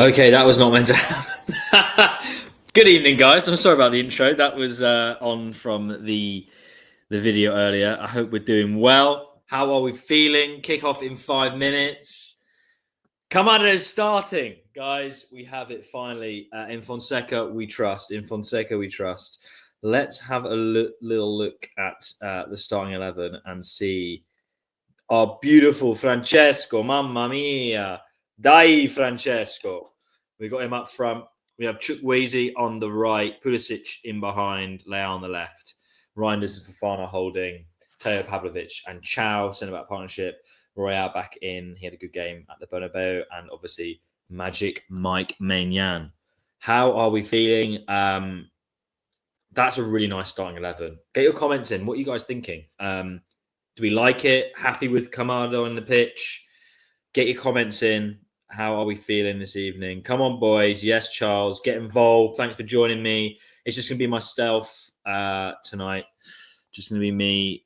Okay, that was not meant to happen. Good evening, guys. I'm sorry about the intro. That was on from the video earlier. I hope we're doing well. How are we feeling? Kickoff in 5 minutes. Camarda is starting, guys. We have it finally. In Fonseca, we trust. In Fonseca, we trust. Let's have a little look at the starting 11 and see our beautiful Francesco. Mamma mia. Dai, Francesco. We got him up front. We have Chukwueze on the right, Pulisic in behind, Leao on the left. Reinders and Fofana holding, Teo Pavlovic and Chow, centre-back partnership. Royale back in. He had a good game at the Bernabeu. And obviously, Magic Mike Maignan. How are we feeling? That's a really nice starting 11. Get your comments in. What are you guys thinking? Do we like it? Happy with Camarda on the pitch? Get your comments in. How are we feeling this evening? Come on, boys. Yes, Charles. Get involved. Thanks for joining me. It's just going to be myself tonight. Just going to be me.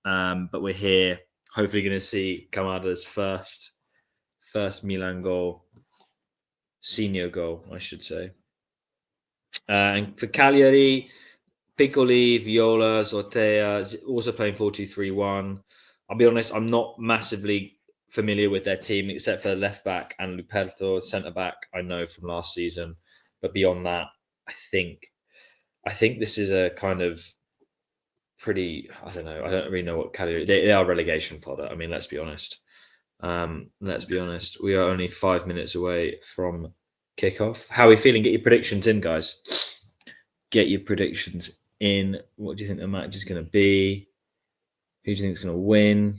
But we're here. Hopefully going to see Camarda's first Milan goal. Senior goal, I should say. And for Cagliari, Piccoli, Viola, Zortea is also playing 4-2-3-1. I'll be honest, I'm not massively familiar with their team except for left back and Luperto, centre back. I know from last season, but beyond that, I think this is a kind of pretty. I don't know. I don't really know what Cagliari. They are relegation fodder. I mean, let's be honest. We are only 5 minutes away from kickoff. How are we feeling? Get your predictions in, guys. Get your predictions in. What do you think the match is going to be? Who do you think is going to win?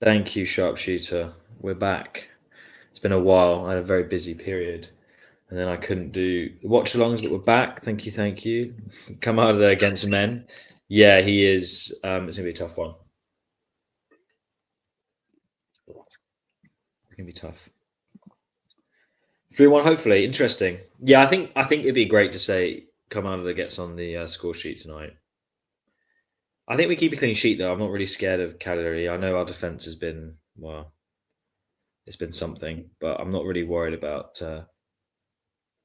Thank you, Sharpshooter. We're back. It's been a while. I had a very busy period. And then I couldn't do watch-alongs, but we're back. Thank you. Camarda against men. Yeah, he is. It's going to be a tough one. It's going to be tough. 3-1, hopefully. Interesting. Yeah, I think it'd be great to say Camarda gets on the score sheet tonight. I think we keep a clean sheet, though. I'm not really scared of Cagliari. I know our defence has been, well, it's been something, but I'm not really worried about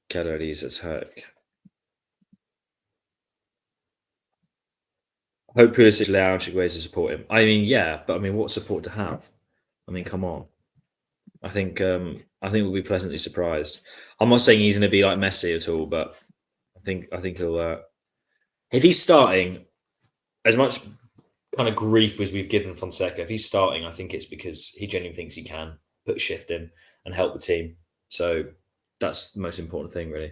Cagliari's attack. I hope Pulisic, Leao, and Chukwueze support him. I mean, yeah, but I mean, what support to have? I mean, come on. I think we'll be pleasantly surprised. I'm not saying he's going to be like Messi at all, but I think he'll. If he's starting, as much kind of grief as we've given Fonseca, if he's starting, I think it's because he genuinely thinks he can put a shift in and help the team. So that's the most important thing, really.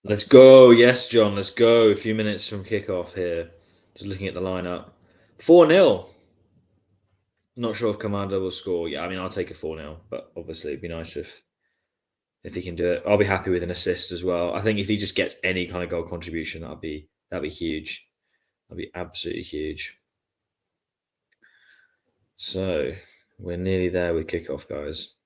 Let's go. Yes, John, let's go. A few minutes from kickoff here. Just looking at the lineup. 4-0. Not sure if Camarda will score. Yeah, I mean, I'll take a 4-0, but obviously it'd be nice if he can do it. I'll be happy with an assist as well. I think if he just gets any kind of goal contribution, that'd be huge. That'd be absolutely huge. So we're nearly there with kickoff, guys.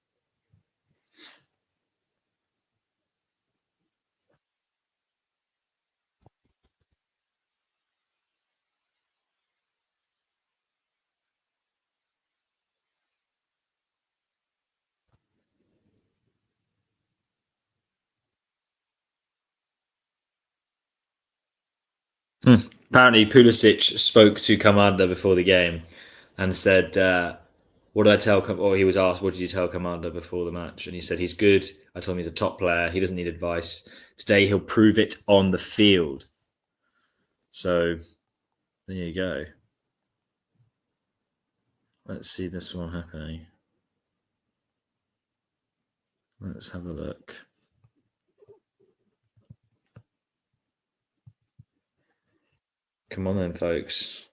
Apparently, Pulisic spoke to Camarda before the game and said, "What did I tell?" Or he was asked, "What did you tell Camarda before the match?" And he said, "He's good. I told him he's a top player. He doesn't need advice. Today, he'll prove it on the field." So there you go. Let's see this one happening. Let's have a look. Come on then, folks.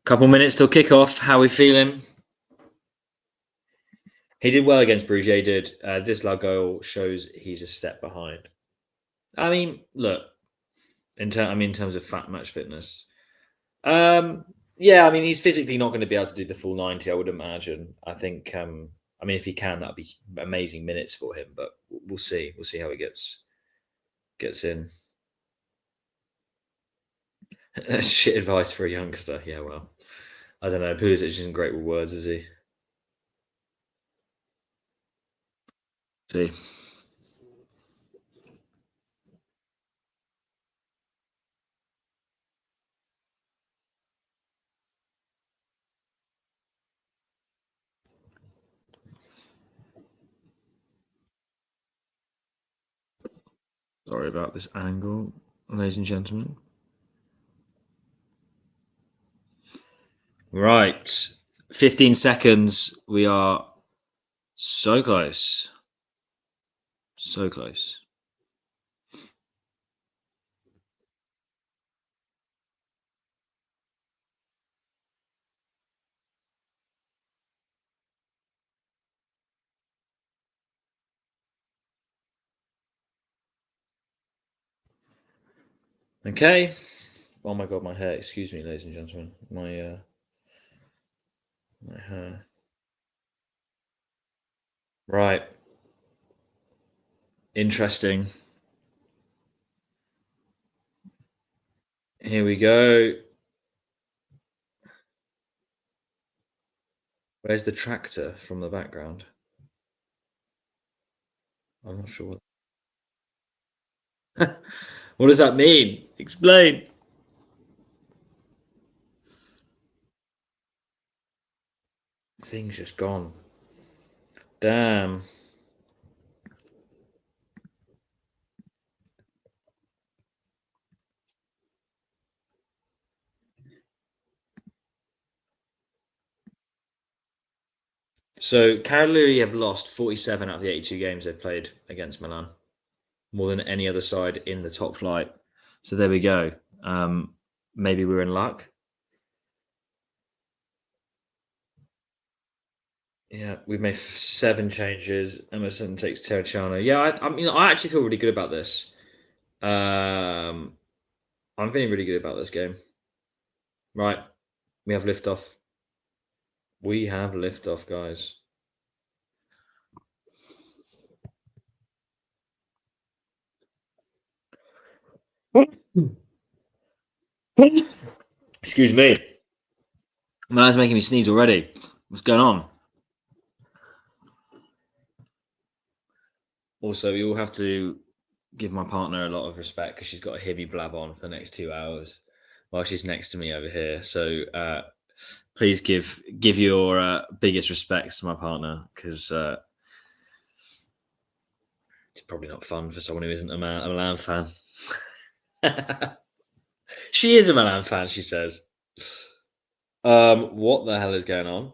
Couple minutes till kickoff. How are we feeling? He did well against Bruges. Did this goal shows he's a step behind. I mean, look, in terms of fat match fitness. Yeah, I mean, he's physically not going to be able to do the full 90, I would imagine. I think, I mean, if he can, that'd be amazing minutes for him, but we'll see. We'll see how he gets in. Shit advice for a youngster. Yeah, well, I don't know. Pulisic isn't great with words, is he? See. Sorry about this angle, ladies and gentlemen. Right. 15 seconds. We are so close. So close. Okay. Oh my god, my hair. Excuse me, ladies and gentlemen. My hair. Right. Interesting. Here we go. Where's the tractor from the background? I'm not sure. What does that mean? Explain. Thing's just gone. Damn. So Cagliari have lost 47 out of the 82 games they've played against Milan, more than any other side in the top flight. So there we go. Maybe we're in luck. Yeah, we've made 7 changes. Emerson takes Terracciano. Yeah, I mean, I actually feel really good about this. I'm feeling really good about this game. Right, we have liftoff. We have liftoff, guys. Excuse me. Man's making me sneeze already. What's going on? Also, you all have to give my partner a lot of respect because she's got to hear me blab on for the next 2 hours while she's next to me over here. So please give your biggest respects to my partner because it's probably not fun for someone who isn't a Milan fan. She is a Milan fan, she says. What the hell is going on?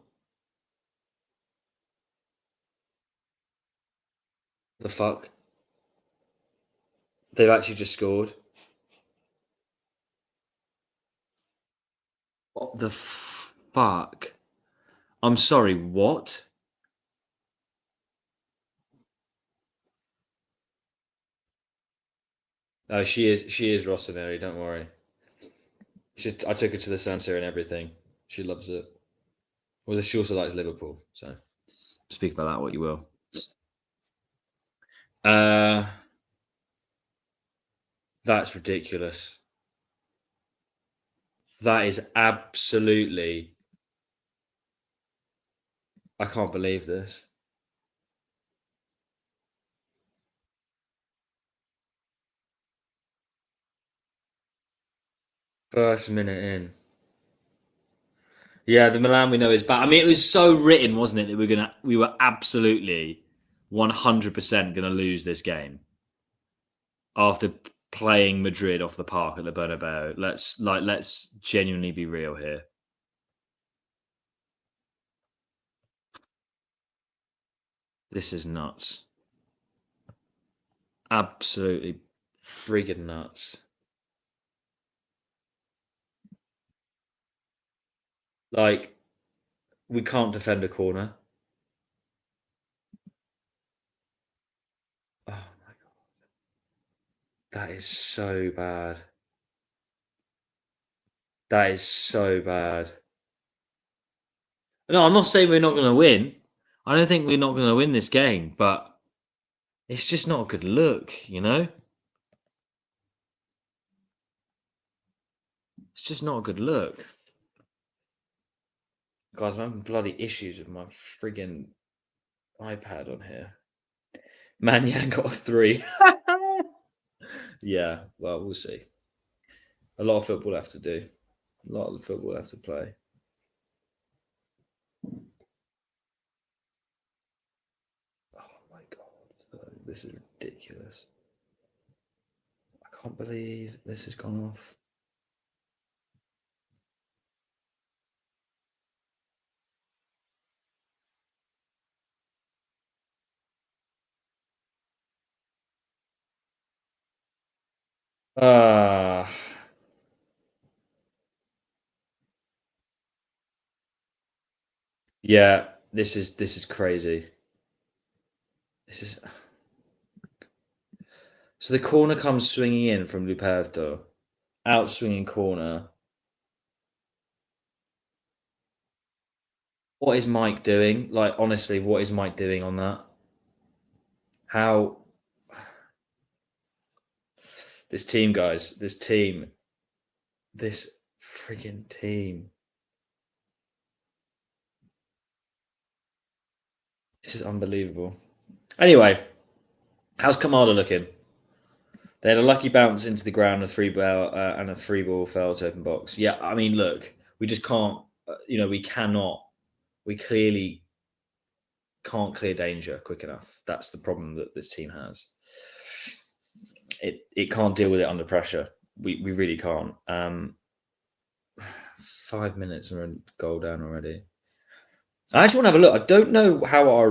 The fuck? They've actually just scored. What the fuck? I'm sorry, what? Oh, she is Rossoneri, don't worry. I took her to the Sansa and everything. She loves it. Well, she also likes Liverpool, so speak about that what you will. Uh, that's ridiculous. That is absolutely. I can't believe this. First minute in. Yeah, the Milan we know is bad. I mean, it was so written, wasn't it, that we were absolutely 100% gonna lose this game after playing Madrid off the park at the Bernabeu. Let's genuinely be real here. This is nuts. Absolutely freaking nuts. Like, we can't defend a corner. Oh my god. That is so bad. That is so bad. No, I'm not saying we're not going to win. I don't think we're not going to win this game, but it's just not a good look, you know? It's just not a good look. Guys, I'm having bloody issues with my friggin' iPad on here. Manyan got a 3. Yeah, well, we'll see. A lot of football have to do. A lot of football have to play. Oh my god, this is ridiculous. I can't believe this has gone off. Ah, yeah. This is crazy. This is so the corner comes swinging in from Luperto, out swinging corner. What is Mike doing? Like honestly, what is Mike doing on that? How this team, guys, this freaking team. This is unbelievable. Anyway, how's Camarda looking? They had a lucky bounce into the ground, and a free ball fell to open box. Yeah, I mean, look, we just can't. We cannot. We clearly can't clear danger quick enough. That's the problem that this team has. It can't deal with it under pressure. We really can't. 5 minutes and we're a goal down already. I actually want to have a look. I don't know how our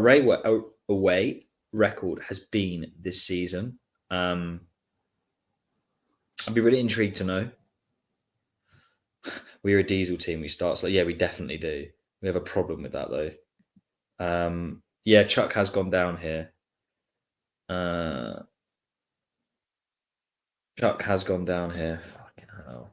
away record has been this season. I'd be really intrigued to know. We're a diesel team. We start so yeah, we definitely do. We have a problem with that though. Yeah, Chuck has gone down here. Chuck has gone down here. Fucking hell.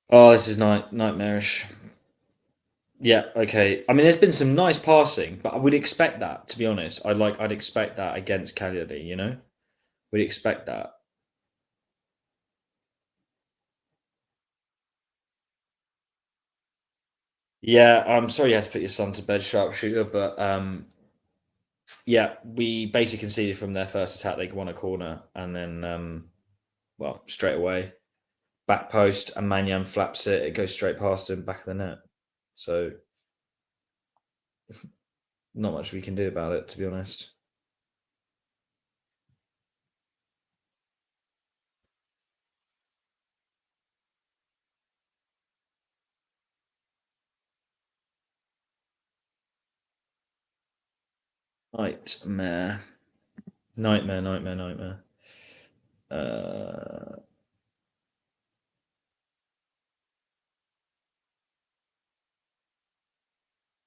Oh, this is nightmarish. Yeah, okay. I mean, there's been some nice passing, but I would expect that. To be honest, I'd expect that against Cagliari. We'd expect that. Yeah, I'm sorry you had to put your son to bed, sharpshooter, but yeah, we basically conceded from their first attack. They won a corner, and then well, straight away back post, and Manyan flaps it. It goes straight past him, back of the net. So not much we can do about it, to be honest. Nightmare, nightmare, nightmare, nightmare. Uh,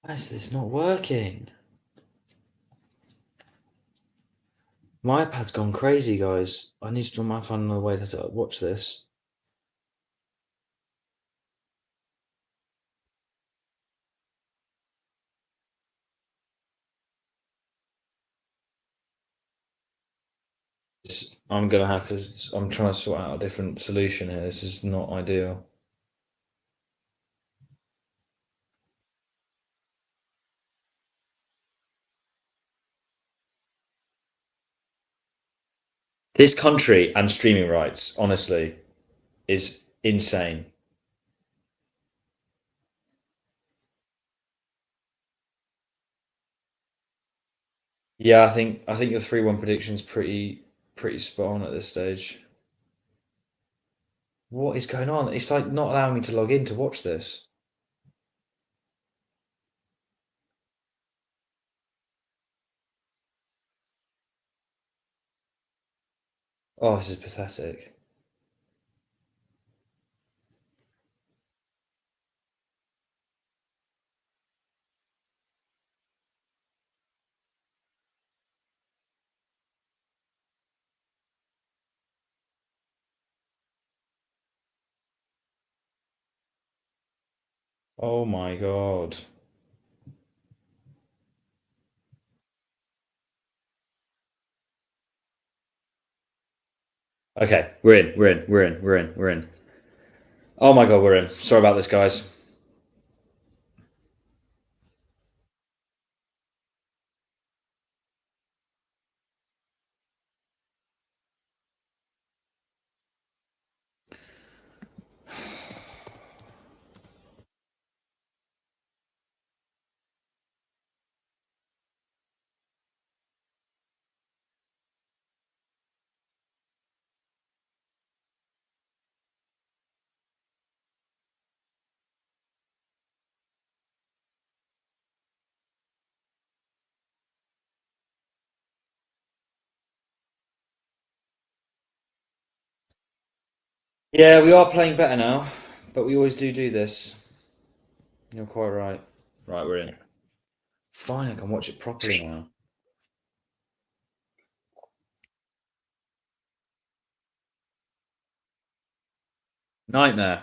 why is this not working? My iPad's gone crazy, guys. I need to try my find another way to watch this. I'm gonna have to. I'm trying to sort out a different solution here. This is not ideal. This country and streaming rights, honestly, is insane. Yeah, I think your 3-1 prediction's pretty spot on at this stage. What is going on? It's like not allowing me to log in to watch this. Oh, this is pathetic. Oh my god. Okay, we're in. We're in. We're in. We're in. We're in. Oh my god, we're in. Sorry about this, guys. Yeah, we are playing better now, but we always do this. You're quite right. Right, we're in. Fine, I can watch it properly now. Nightmare.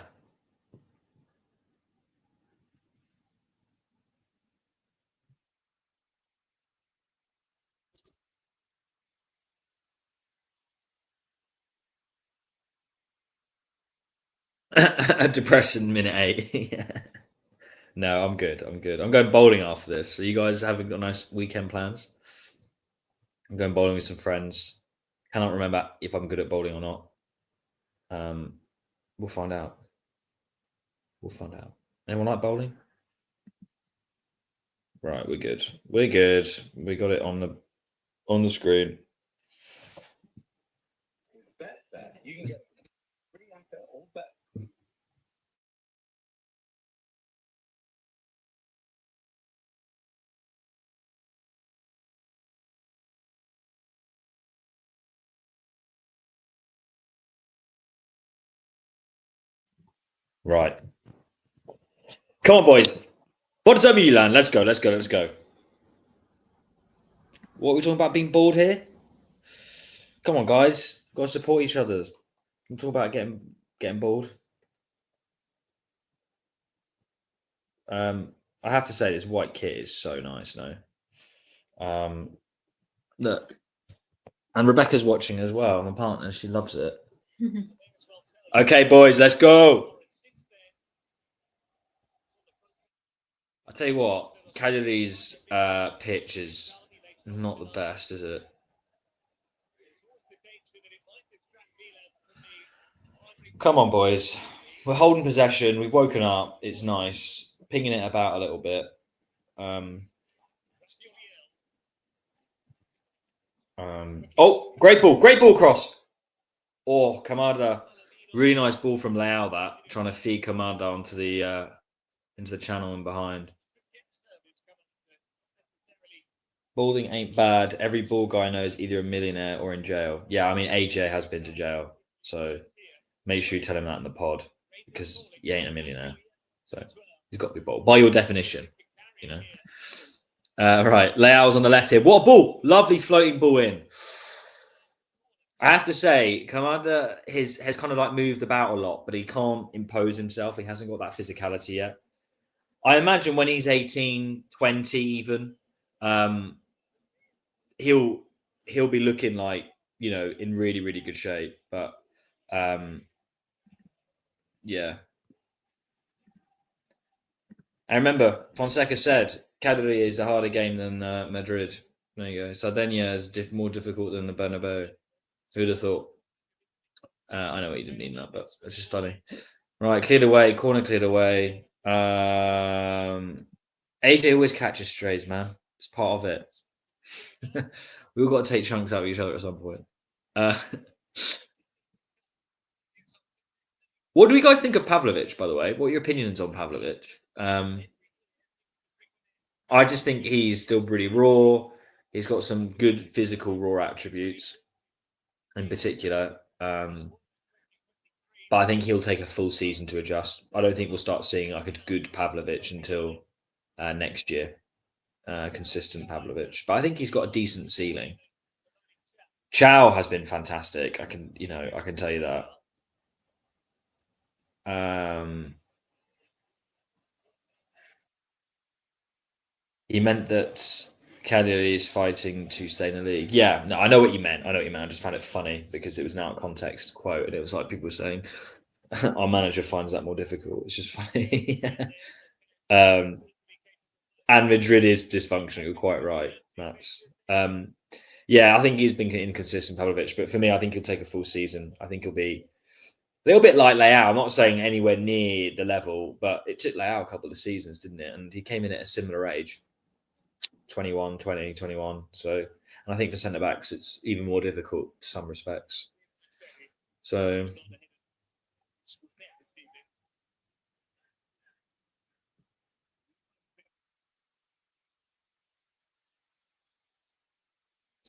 A depressing minute 8. Yeah. No, I'm good. I'm good. I'm going bowling after this. So you guys having got nice weekend plans? I'm going bowling with some friends. Cannot remember if I'm good at bowling or not. Um, we'll find out. We'll find out. Anyone like bowling? Right, we're good. We're good. We got it on the screen. Right. Come on, boys. Forza Milan. Let's go. Let's go. Let's go. What are we talking about being bored here? Come on, guys. Got to support each other. I'm talking about getting bored. I have to say this white kit is so nice. No. Look, and Rebecca's watching as well. My partner, she loves it. Okay, boys, let's go. I tell you what, Cagliari's pitch is not the best, is it? Come on, boys. We're holding possession. We've woken up. It's nice. Pinging it about a little bit. Um, oh, great ball. Great ball cross. Oh, Camarda. Really nice ball from Leao that. Trying to feed Camarda into the channel and behind. Balding ain't bad. Every ball guy knows either a millionaire or in jail. Yeah, I mean, AJ has been to jail. So make sure you tell him that in the pod because he ain't a millionaire. So he's got to be bald. By your definition, you know. Right, Leao's on the left here. What a ball! Lovely floating ball in. I have to say, Commander has kind of like moved about a lot, but he can't impose himself. He hasn't got that physicality yet. I imagine when he's 18, 20 even, um, he'll he'll be looking like, in really, really good shape. But um, yeah. I remember Fonseca said Cagliari is a harder game than Madrid. There you go. Sardinia is more difficult than the Bernabeu. Who'd have thought? I know he didn't mean that, but it's just funny. Right, cleared away. Corner cleared away. AJ always catches strays, man. It's part of it. We've got to take chunks out of each other at some point. Uh, what do you guys think of Pavlovic, by the way? What are your opinions on Pavlovic? I just think he's still pretty raw. He's got some good physical raw attributes in particular. But I think he'll take a full season to adjust. I don't think we'll start seeing like a good Pavlovic until next year. Consistent Pavlovic. But I think he's got a decent ceiling. Chow has been fantastic. I can tell you that. Um, He meant that Cagliari is fighting to stay in the league. Yeah, no, I know what you meant. I just found it funny because it was an out of context quote, and it was like people were saying, "Our manager finds that more difficult." It's just funny. And Madrid is dysfunctional. You're quite right. That's yeah. I think he's been inconsistent, Pavlovic, but for me, I think he'll take a full season. I think he'll be a little bit like Leao. I'm not saying anywhere near the level, but it took Leao a couple of seasons, didn't it? And he came in at a similar age, 21, 20, 21. So, and I think for centre backs, it's even more difficult to some respects. So,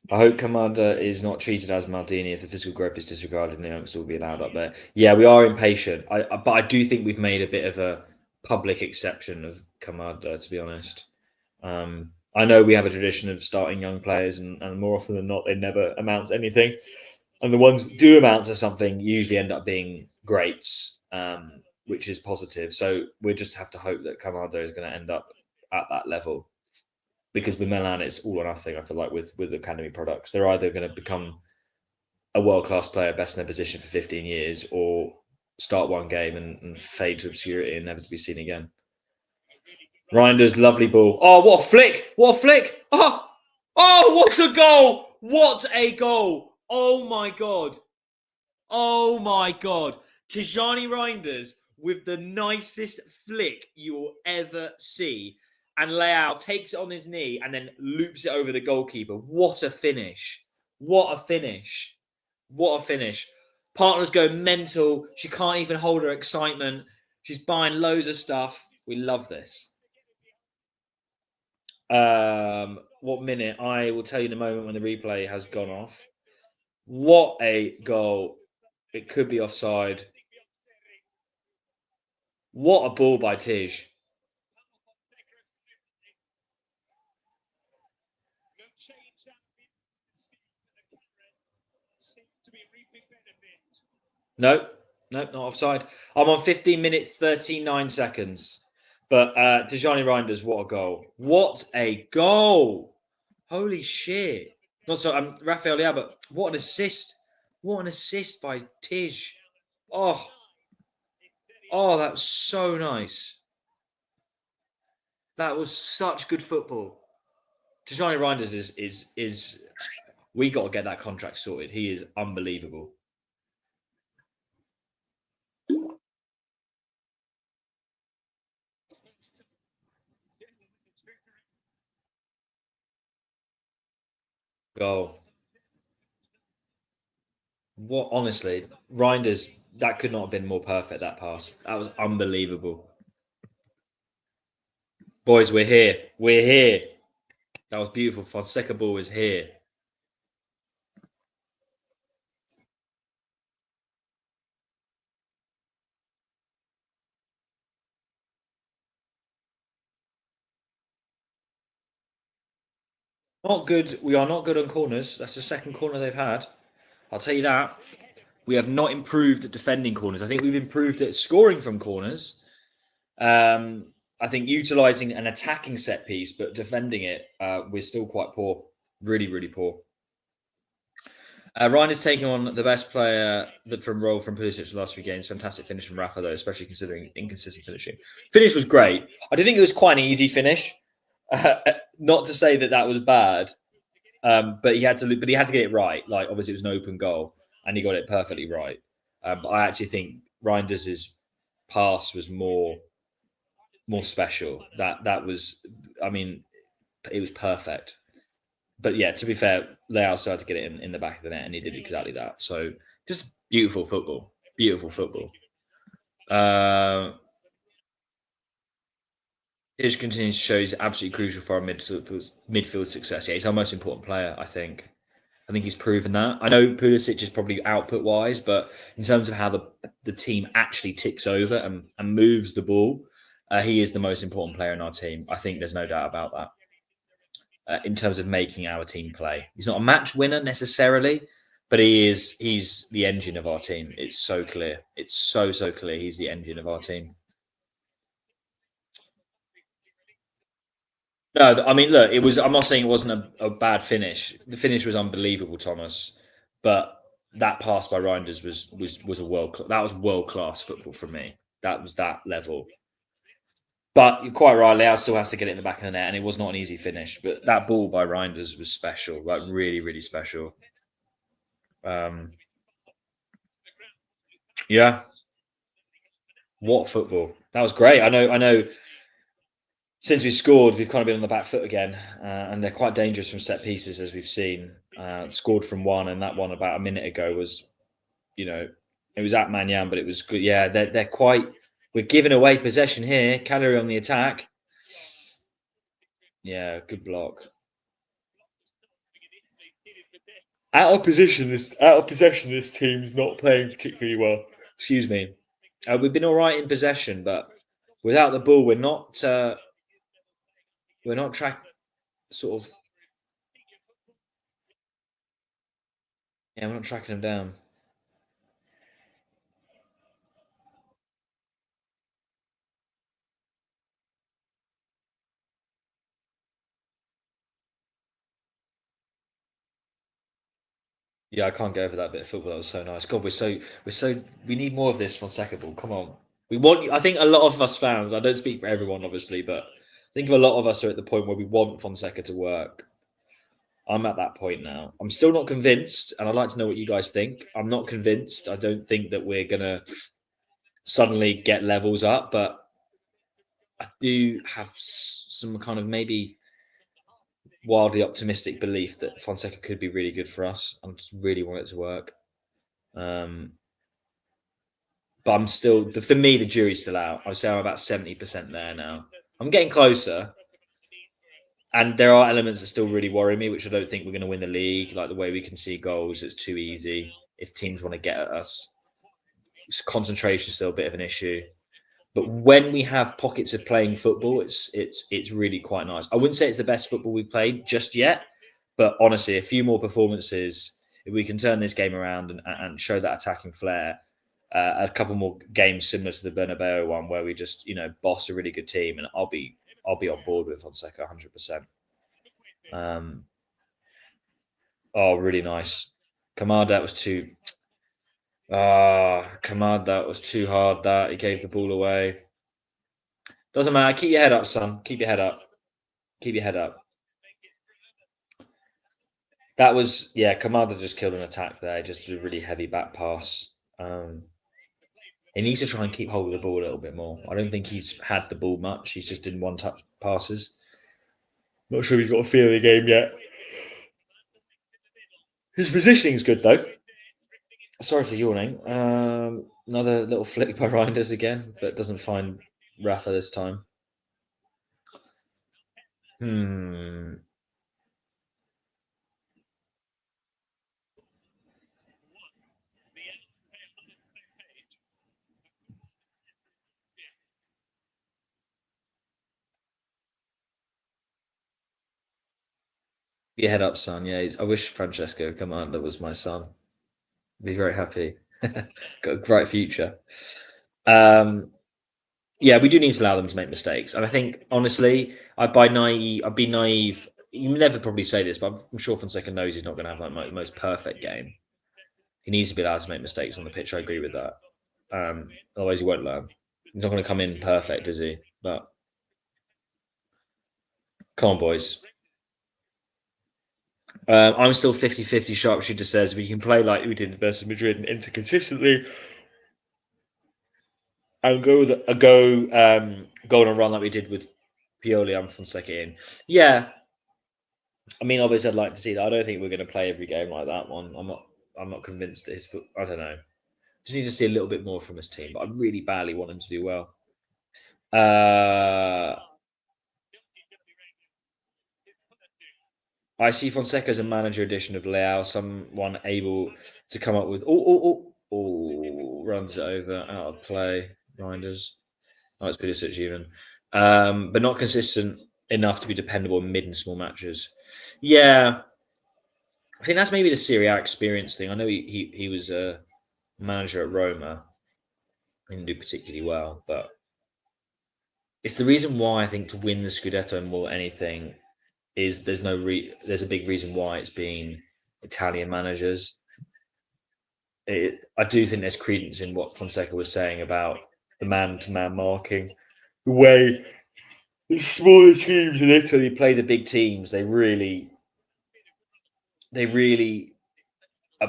I hope Camarda is not treated as Maldini. If the physical growth is disregarded, and the youngster will be allowed up there. Yeah, we are impatient. But I do think we've made a bit of a public exception of Camarda, to be honest. I know we have a tradition of starting young players, and more often than not, they never amount to anything. And the ones that do amount to something usually end up being greats, which is positive. So we just have to hope that Camarda is going to end up at that level. Because with Milan, it's all or nothing. I feel like with academy products, they're either going to become a world class player, best in their position for 15 years, or start one game and fade to obscurity and never to be seen again. Reinders, lovely ball. Oh, what a flick! What a flick! Oh, oh, what a goal! What a goal! Oh my god! Oh my god! Tijani Reinders with the nicest flick you will ever see. And Leao takes it on his knee and then loops it over the goalkeeper. What a finish. What a finish. What a finish. Partner's go mental. She can't even hold her excitement. She's buying loads of stuff. We love this. What minute? I will tell you in a moment when the replay has gone off. What a goal. It could be offside. What a ball by Tij. No, no, not offside. I'm on 15 minutes, 39 seconds. But Tijani Reinders, what a goal. What a goal. Holy shit. Not so, Rafael Leao, but what an assist. What an assist by Tij. Oh, oh, that was so nice. That was such good football. Tijani Reinders is we got to get that contract sorted. He is unbelievable. Goal. What honestly, Reinders, that could not have been more perfect, that pass. That was unbelievable. Boys, we're here. We're here. That was beautiful. Fonseca ball is here. Not good. We are not good on corners. That's the second corner they've had. I'll tell you that. We have not improved at defending corners. I think we've improved at scoring from corners. I think utilising an attacking set piece, but defending it, we're still quite poor. Really, really poor. Ryan is taking on the best player from role from Pulisic for the last few games. Fantastic finish from Rafa, though, especially considering inconsistent finishing. Finish was great. I do think it was quite an easy finish. Not to say that that was bad, but he had to. But he had to get it right. Like obviously, it was an open goal, and he got it perfectly right. But I actually think Reinders' pass was more special. That was. I mean, it was perfect. But yeah, to be fair, Leao started to get it in the back of the net, and he did exactly that. So just beautiful football, beautiful football. It continues to show he's absolutely crucial for our midfield success. Yeah, he's our most important player, I think. I think he's proven that. I know Pulisic is probably output wise, but in terms of how the team actually ticks over and moves the ball, he is the most important player in our team. I think there's no doubt about that. In terms of making our team play, he's not a match winner necessarily, but he's the engine of our team. It's so clear. It's so clear. He's the engine of our team. No, I mean, look, it was. I'm not saying it wasn't a bad finish. The finish was unbelievable, Thomas. But that pass by Reinders was a that was world class football for me. That was that level. But you're quite right. Leao still has to get it in the back of the net, and it was not an easy finish. But that ball by Reinders was special, like really, really special. Um, yeah, what football? That was great. I know. I know. Since we scored, we've kind of been on the back foot again, and they're quite dangerous from set pieces, as we've seen. Scored from one, and that one about a minute ago was, you know, it was at Manyan, but it was good. Yeah, they're quite. We're giving away possession here. Cagliari on the attack. Yeah, good block. Out of possession, this team's not playing particularly well. Excuse me. We've been all right in possession, but without the ball, we're not track sort of. Yeah, we're not tracking them down. Yeah, I can't go over that bit of football. That was so nice. God, we need more of this Fonseca ball. Come on, we want. I think a lot of us fans. I don't speak for everyone, obviously, but I think a lot of us are at the point where we want Fonseca to work. I'm at that point now. I'm still not convinced, and I'd like to know what you guys think. I'm not convinced. I don't think that we're gonna suddenly get levels up, but I do have some kind of maybe wildly optimistic belief that Fonseca could be really good for us. I just really want it to work. Um, but I'm still, for me, the jury's still out. I would say I'm about 70% there now. I'm getting closer, and there are elements that still really worry me, which I don't think we're going to win the league. Like the way we can see goals, it's too easy. If teams want to get at us, concentration is still a bit of an issue. But when we have pockets of playing football, it's really quite nice. I wouldn't say it's the best football we've played just yet, but honestly, a few more performances, if we can turn this game around and show that attacking flair, a couple more games similar to the Bernabeu one where we just boss a really good team, and I'll be on board with Fonseca 100%. Oh, really nice. Camarda was too. Camarda was too hard. That he gave the ball away. Doesn't matter. Keep your head up, son. Keep your head up. Keep your head up. That was Camarda just killed an attack there. Just a really heavy back pass. He needs to try and keep hold of the ball a little bit more. I don't think he's had the ball much. He's just in one-touch passes. Not sure he's got a feel of the game yet. His positioning's good though. Sorry for yawning. Another little flick by Reinders again, but doesn't find Rafa this time. Hmm. Get your head up, son. Yeah, I wish Francesco Commander was my son. I'd be very happy. Got a bright future. Um, yeah, we do need to allow them to make mistakes, and I think honestly, I'd be naive. You never probably say this, but I'm sure Fonseca knows he's not going to have like the most perfect game. He needs to be allowed to make mistakes on the pitch. I agree with that. Otherwise, he won't learn. He's not going to come in perfect, is he? But come on, boys. I'm still 50-50 sharpshooter says we can play like we did versus Madrid and Inter consistently and go on a run like we did with Pioli and Fonseca in. Yeah, I mean, obviously, I'd like to see that. I don't think we're going to play every game like that one. I'm not convinced that his foot. I don't know. Just need to see a little bit more from his team, but I really badly want him to do well. I see Fonseca as a manager edition of Leao, someone able to come up with runs it over out of play, Reinders. Oh, it's Pulisic even, but not consistent enough to be dependable in mid and small matches. Yeah, I think that's maybe the Serie A experience thing. I know he was a manager at Roma. He didn't do particularly well, but It's the reason why I think to win the Scudetto more than anything is there's a big reason why it's been Italian managers. I do think there's credence in what Fonseca was saying about the man-to-man marking, the way the smaller teams in Italy play the big teams. They really, uh,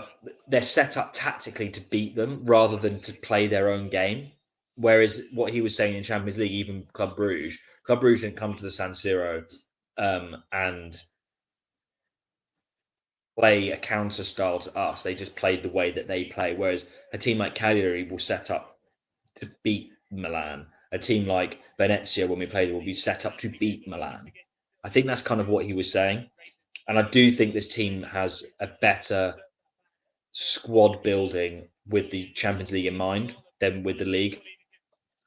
they're set up tactically to beat them rather than to play their own game. Whereas what he was saying in Champions League, even Club Brugge didn't come to the San Siro and play a counter style to us. They just played the way that they play. Whereas a team like Cagliari will set up to beat Milan. A team like Venezia, when we played, will be set up to beat Milan. I think that's kind of what he was saying. And I do think this team has a better squad building with the Champions League in mind than with the league.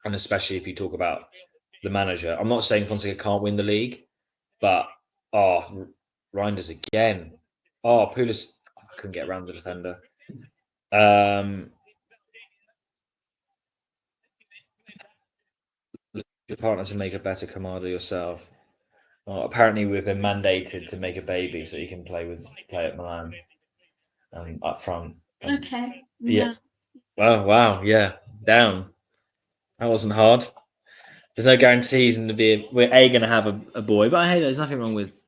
And especially if you talk about the manager. I'm not saying Fonseca can't win the league, but Reinders again. Pulis, I couldn't get around the defender. The partner to make a better Camarda yourself. Well, apparently we've been mandated to make a baby so you can play at Milan up front. Okay. Yeah. Wow. Yeah. Down. That wasn't hard. There's no guarantees in the be. We're going to have a boy, but hey, there's nothing wrong with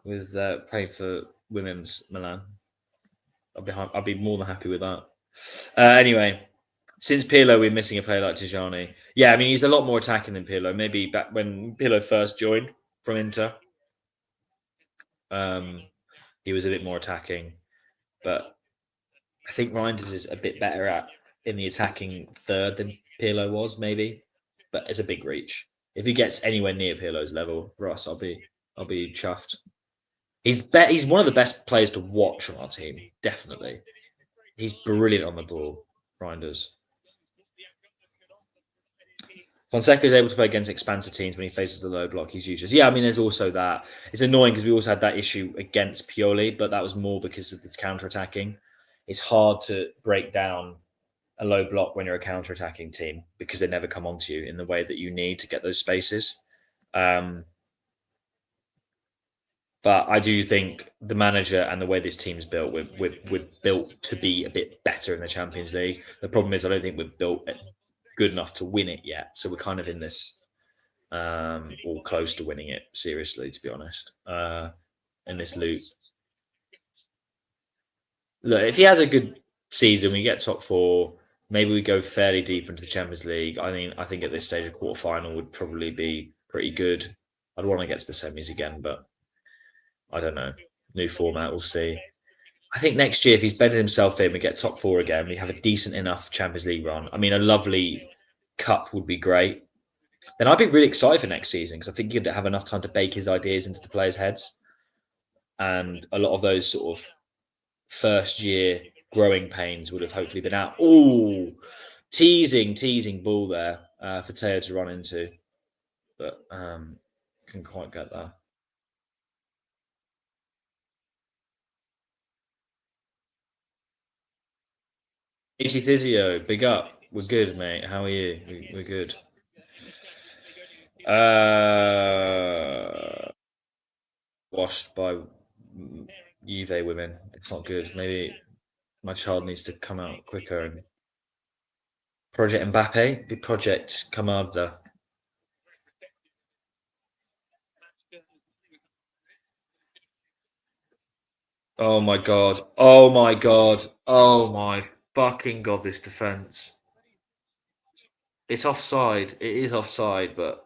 playing for women's Milan. I'll be more than happy with that. Anyway, since Pirlo, we're missing a player like Tijani. Yeah, I mean he's a lot more attacking than Pirlo. Maybe back when Pirlo first joined from Inter, he was a bit more attacking, but I think Reinders is a bit better in the attacking third than Pirlo was, maybe. But it's a big reach. If he gets anywhere near Pirlo's level, Ross, I'll be chuffed. He's one of the best players to watch on our team, definitely. He's brilliant on the ball, Reinders. Fonseca is able to play against expansive teams when he faces the low block he's used. Yeah, I mean, there's also that. It's annoying because we also had that issue against Pioli, but that was more because of the counter-attacking. It's hard to break down a low block when you're a counter-attacking team because they never come onto you in the way that you need to get those spaces. But I do think the manager and the way this team's built, we're built to be a bit better in the Champions League. The problem is I don't think we're built good enough to win it yet. So we're kind of in this or close to winning it, seriously, to be honest, in this loop. Look, if he has a good season, we get top four, maybe we go fairly deep into the Champions League. I think at this stage, a quarterfinal would probably be pretty good. I'd want to get to the semis again, but I don't know. New format, we'll see. I think next year, if he's bedded himself in, we get top four again. We have a decent enough Champions League run. I mean, a lovely cup would be great. Then I'd be really excited for next season because I think he'd have enough time to bake his ideas into the players' heads. And a lot of those sort of first year growing pains would have hopefully been out. Oh, teasing ball there for Teo to run into. But couldn't quite get that. AC Thizio, big up. We're good, mate. How are you? We're good. Washed by Juve women. It's not good. Maybe my child needs to come out quicker and Project Mbappe, be Project Camarda. Oh my god. Oh my god. Oh my fucking god, this defense. It's offside. It is offside, but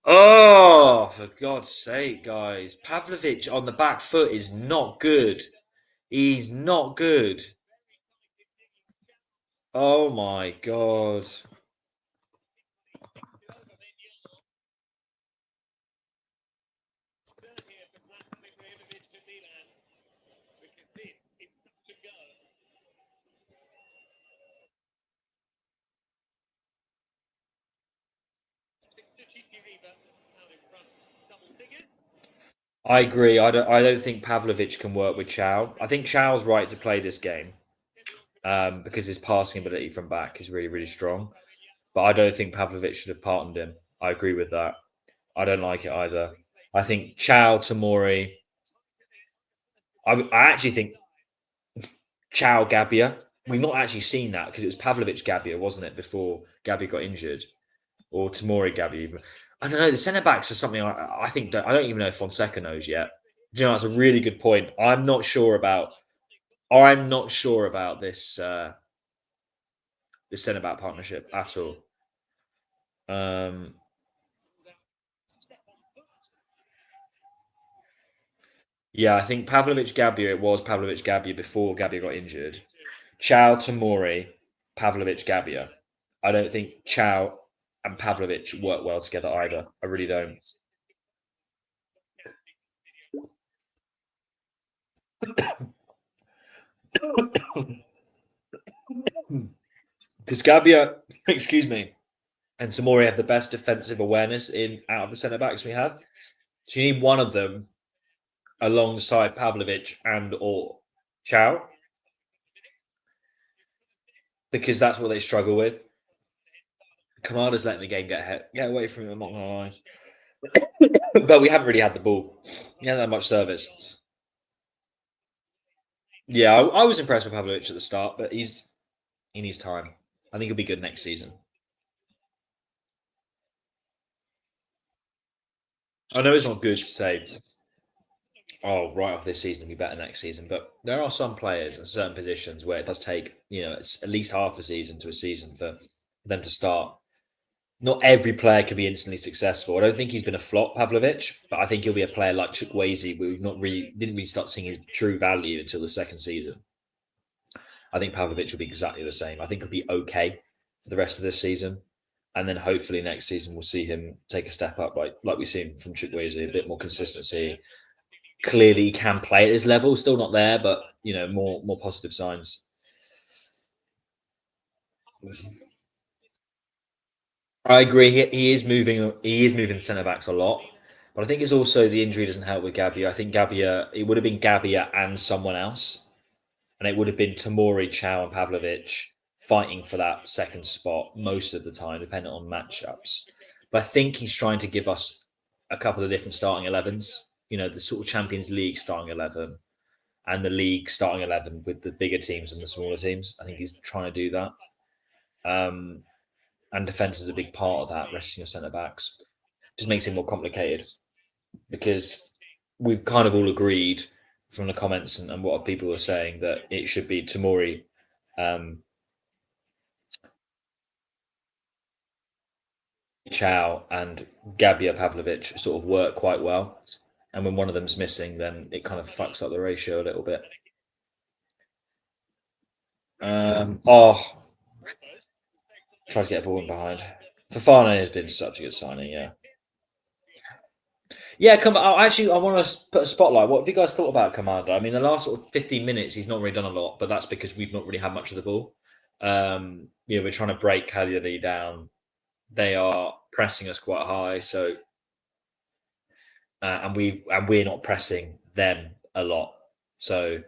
oh, for God's sake, guys. Pavlovic on the back foot is not good. He's not good. Oh my god. I agree. I don't think Pavlovic can work with Chow. I think Chow's right to play this game because his passing ability from back is really, really strong. but I don't think Pavlovic should have partnered him. I agree with that. I don't like it either. I think Chow, Tomori. I actually think Chow, Gabbia. We've not actually seen that because it was Pavlovic, Gabbia, wasn't it, before Gabbia got injured, or Tomori, Gabbia. I don't know. The centre backs are something I think I don't even know if Fonseca knows yet. Do you know, that's a really good point. I'm not sure about this this centre back partnership at all. Yeah, I think Pavlovic Gabbia, it was Pavlovic Gabbia before Gabbia got injured. Chow, Tomori, Pavlovic Gabbia. I don't think Chow and Pavlovic work well together either. I really don't. Because Gabbia, excuse me, and Tomori have the best defensive awareness in out of the centre backs we have. So you need one of them alongside Pavlovic and or Chow, because that's what they struggle with. Camarda's letting the game get away from him. I'm not gonna lie, but we haven't really had the ball. He hasn't had much service. Yeah, I was impressed with Pavlovic at the start, but he needs time. I think he'll be good next season. I know it's not good to say, oh, right off this season will be better next season, but there are some players in certain positions where it does take, it's at least half a season to a season for them to start. Not every player can be instantly successful. I don't think he's been a flop, Pavlovic, but I think he'll be a player like Chukwueze, where didn't really start seeing his true value until the second season. I think Pavlovic will be exactly the same. I think he'll be okay for the rest of this season, and then hopefully next season we'll see him take a step up, like we've seen from Chukwueze, a bit more consistency. Clearly, he can play at his level. Still not there, but more positive signs. I agree. He is moving. He is moving centre backs a lot, but I think it's also the injury doesn't help with Gabbia. I think Gabbia. It would have been Gabbia and someone else, and it would have been Tomori, Chow, and Pavlovic fighting for that second spot most of the time, depending on matchups. But I think he's trying to give us a couple of different starting 11s. The sort of Champions League starting 11 and the league starting 11 with the bigger teams and the smaller teams. I think he's trying to do that. And defence is a big part of that, resting your centre backs. Just makes it more complicated because we've kind of all agreed from the comments and what people are saying that it should be Tomori, Chow, and Gabbia Pavlovic sort of work quite well. And when one of them's missing, then it kind of fucks up the ratio a little bit. Try to get a ball in behind. Fofana has been such a good signing, yeah. Yeah, come on. Actually, I want to put a spotlight. What have you guys thought about Camarda? I mean, the last sort of 15 minutes, he's not really done a lot, but that's because we've not really had much of the ball. We're trying to break Cagliari down. They are pressing us quite high, so and we're not pressing them a lot. So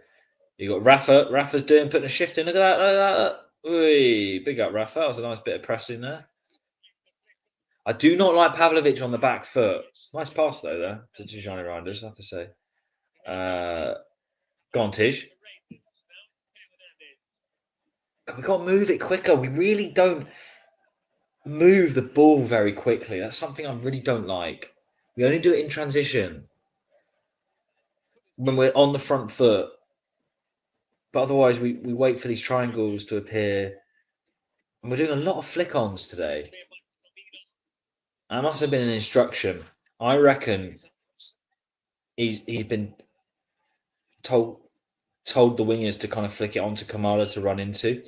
you got Rafa. Rafa's putting a shift in. Look at that. Ooh, big up Rafa. That was a nice bit of pressing there. I do not like Pavlovic on the back foot. Nice pass though, there to Tijani Reinders, I have to say. Go on, Tij. We've got to move it quicker. We really don't move the ball very quickly. That's something I really don't like. We only do it in transition when we're on the front foot. But otherwise, we wait for these triangles to appear. And we're doing a lot of flick-ons today. That must have been an instruction. I reckon he's been told the wingers to kind of flick it onto Camarda to run into.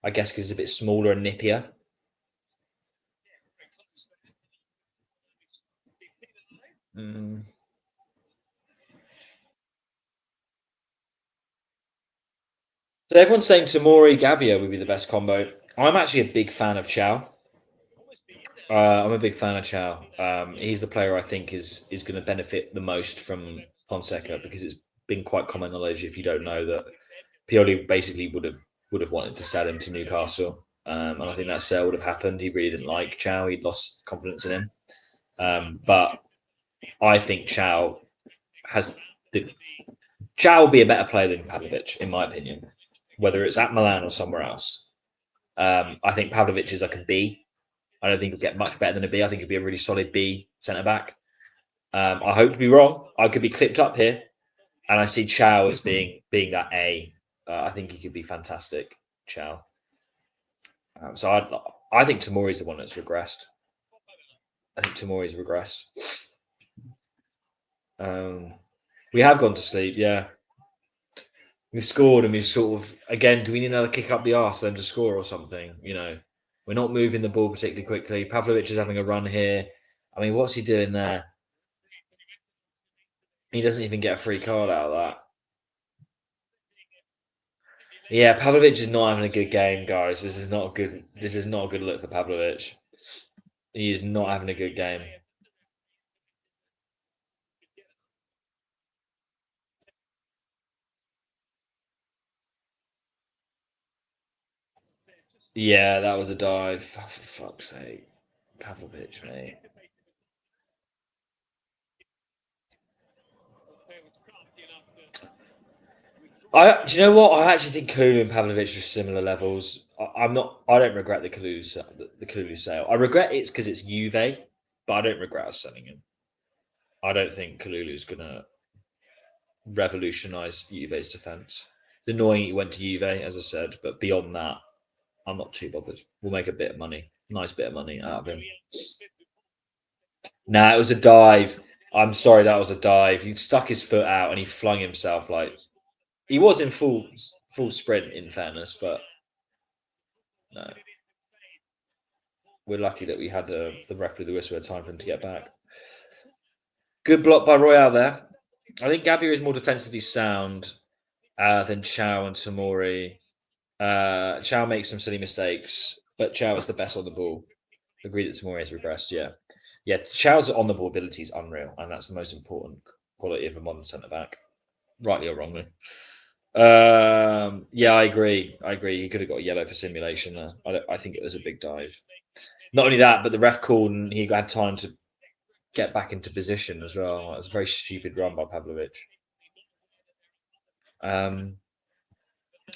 I guess because it's a bit smaller and nippier. So everyone's saying Tomori Gabbia would be the best combo. I'm actually a big fan of Chow. I'm a big fan of Chow. He's the player I think is going to benefit the most from Fonseca because it's been quite common knowledge if you don't know that Pioli basically would have wanted to sell him to Newcastle. and I think that sale would have happened. He really didn't like Chow. He'd lost confidence in him. But I think Chow will be a better player than Pavlovic, in my opinion, whether it's at Milan or somewhere else. I think Pavlovic is like a B. I don't think he'll get much better than a B. I think he'll be a really solid B centre back. I hope to be wrong. I could be clipped up here, and I see Chow as being that A. I think he could be fantastic, Chow. So I think Tomori's the one that's regressed. I think Tomori's regressed. We have gone to sleep, yeah. We've scored and we've sort of, again, do we need another kick up the arse for them to score or something? You know, we're not moving the ball particularly quickly. Pavlovic is having a run here. I mean, what's he doing there? He doesn't even get a free card out of that. Yeah, Pavlovic is not having a good game, guys. This is not a good look for Pavlovic. He is not having a good game. Yeah, that was a dive. For fuck's sake. Pavlovic, mate. Do you know what? I actually think Kalulu and Pavlovic are similar levels. I don't regret the Kalulu sale. I regret it's because it's Juve, but I don't regret us selling him. I don't think Kalulu's gonna revolutionise Juve's defence. It's annoying he went to Juve, as I said, but beyond that, I'm not too bothered. We'll make a bit of money, nice bit of money out of him. Nah, it was a dive. I'm sorry, that was a dive. He stuck his foot out and he flung himself like he was in full sprint. In fairness, but no, we're lucky that we had the ref blew the whistle at time for him to get back. Good block by Royale there. I think Gabby is more defensively sound than Chow and Tomori. Chow makes some silly mistakes, but Chow is the best on the ball. Agree that Tomori has regressed. Yeah. Chow's on the ball ability is unreal, and that's the most important quality of a modern centre back, rightly or wrongly. Yeah, I agree. He could have got a yellow for simulation. I think it was a big dive. Not only that, but the ref called and he had time to get back into position as well. It's a very stupid run by Pavlovic.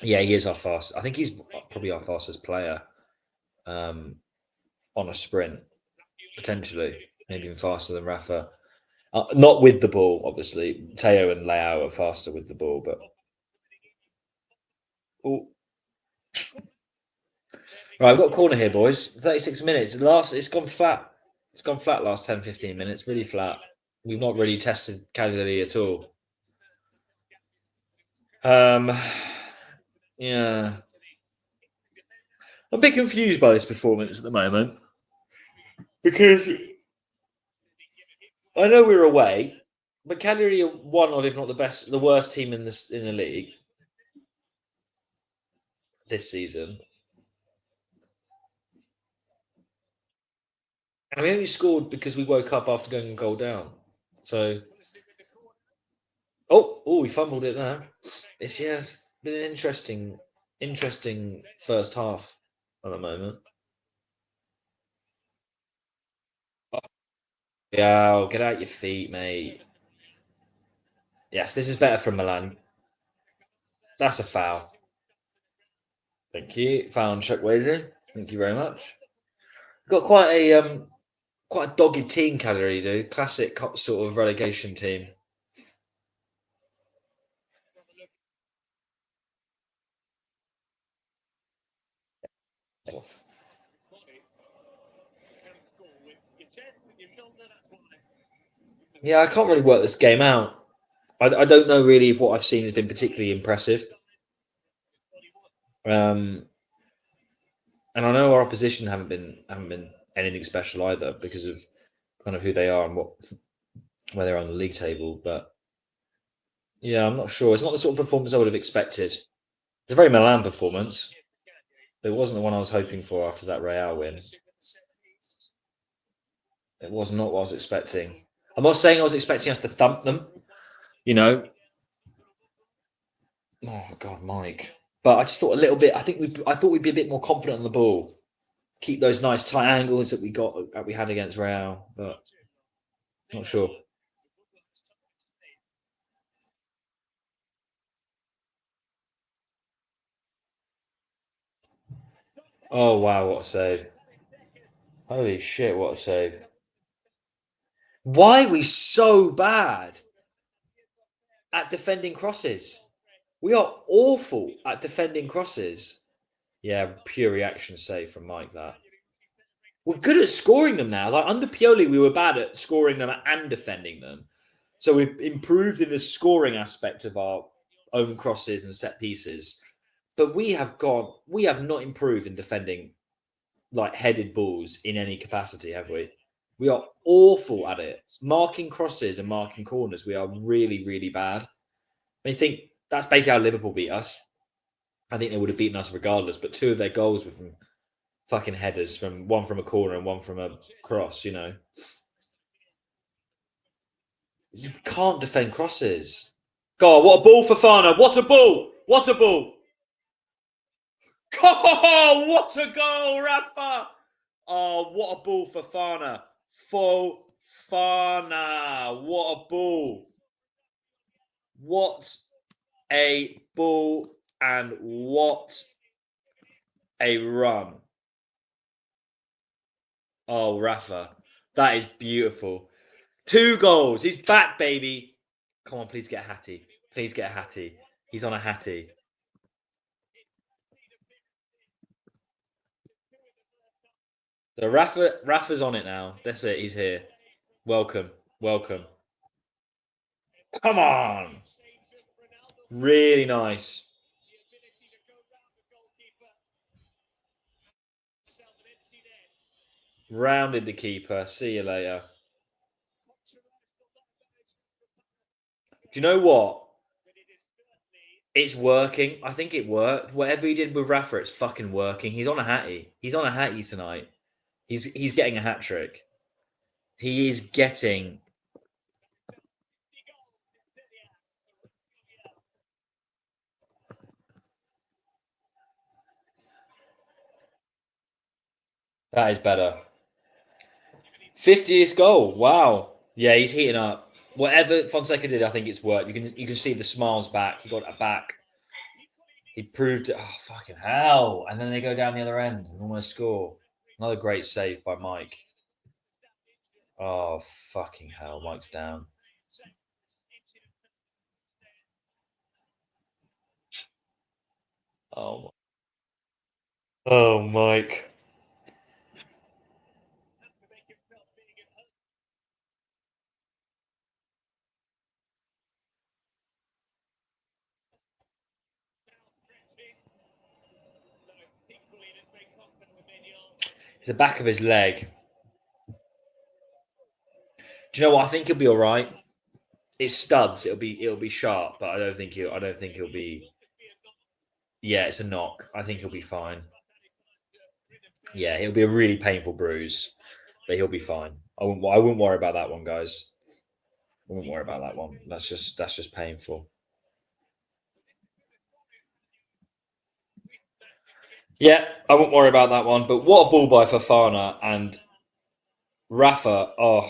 Yeah, he is our fastest. I think he's probably our fastest player on a sprint, potentially, maybe even faster than Rafa. Not with the ball, obviously. Teo and Leao are faster with the ball, but. Ooh. Right, I've got a corner here, boys. 36 minutes. It's gone flat. It's gone flat last 10, 15 minutes. Really flat. We've not really tested Cagliari at all. Yeah. I'm a bit confused by this performance at the moment because I know we're away, but Cagliari are one of, if not the worst team in the league this season. And we only scored because we woke up after going a goal down. So, we fumbled it there. It's been an interesting first half at the moment. Yeah, get out your feet, mate. Yes, this is better from Milan. That's a foul. Thank you. Foul on Chukwueze. Thank you very much. Got quite a dogged team, Cagliari, dude. Classic sort of relegation team. Yeah, I can't really work this game out. I don't know really if what I've seen has been particularly impressive. And I know our opposition haven't been anything special either because of kind of who they are and where they're on the league table. But yeah, I'm not sure. It's not the sort of performance I would have expected. It's a very Milan performance. But it wasn't the one I was hoping for after that Real win. It was not what I was expecting. I'm not saying I was expecting us to thump them. You know. Oh God, Mike. But I just thought a little bit. I thought we'd be a bit more confident on the ball, keep those nice tight angles that we had against Real, but not sure. Oh wow, what a save! Holy shit, what a save! Why are we so bad at defending crosses? We are awful at defending crosses. Yeah, pure reaction save from Mike. That we're good at scoring them now. Like under Pioli, we were bad at scoring them and defending them. So we've improved in the scoring aspect of our own crosses and set pieces. But we have not improved in defending like headed balls in any capacity, have we? We are awful at it. Marking crosses and marking corners, we are really, really bad. I think that's basically how Liverpool beat us. I think they would have beaten us regardless, but two of their goals were from fucking headers, from one from a corner and one from a cross, you know. You can't defend crosses. God, what a ball for Fana. What a ball! What a ball! Oh, what a goal, Rafa! Oh, what a ball for Fana. Fana. What a ball. What a ball and what a run. Oh, Rafa. That is beautiful. 2 goals. He's back, baby. Come on, please get a hattie. Please get a hattie. He's on a hattie. So Rafa's on it now. That's it. He's here. Welcome. Welcome. Come on. Really nice. Rounded the keeper. See you later. Do you know what? It's working. I think it worked. Whatever he did with Rafa, it's fucking working. He's on a hattie. He's on a hattie tonight. He's getting a hat trick. He is getting. That is better. 50th goal. Wow. Yeah, he's heating up. Whatever Fonseca did, I think it's worked. You can see the smiles back. He got it back. He proved it. Oh fucking hell! And then they go down the other end and almost score. Another great save by Mike. Oh fucking hell! Mike's down. Oh. Oh, Mike. The back of his leg. Do you know what? I think he'll be all right. It's studs. It'll be sharp, but I don't think he'll be. Yeah, it's a knock. I think he'll be fine. Yeah, it'll be a really painful bruise, but he'll be fine. I wouldn't worry about that one, guys. I wouldn't worry about that one. That's just painful. Yeah, I wouldn't worry about that one. But what a ball by Fafana and Rafa. Oh,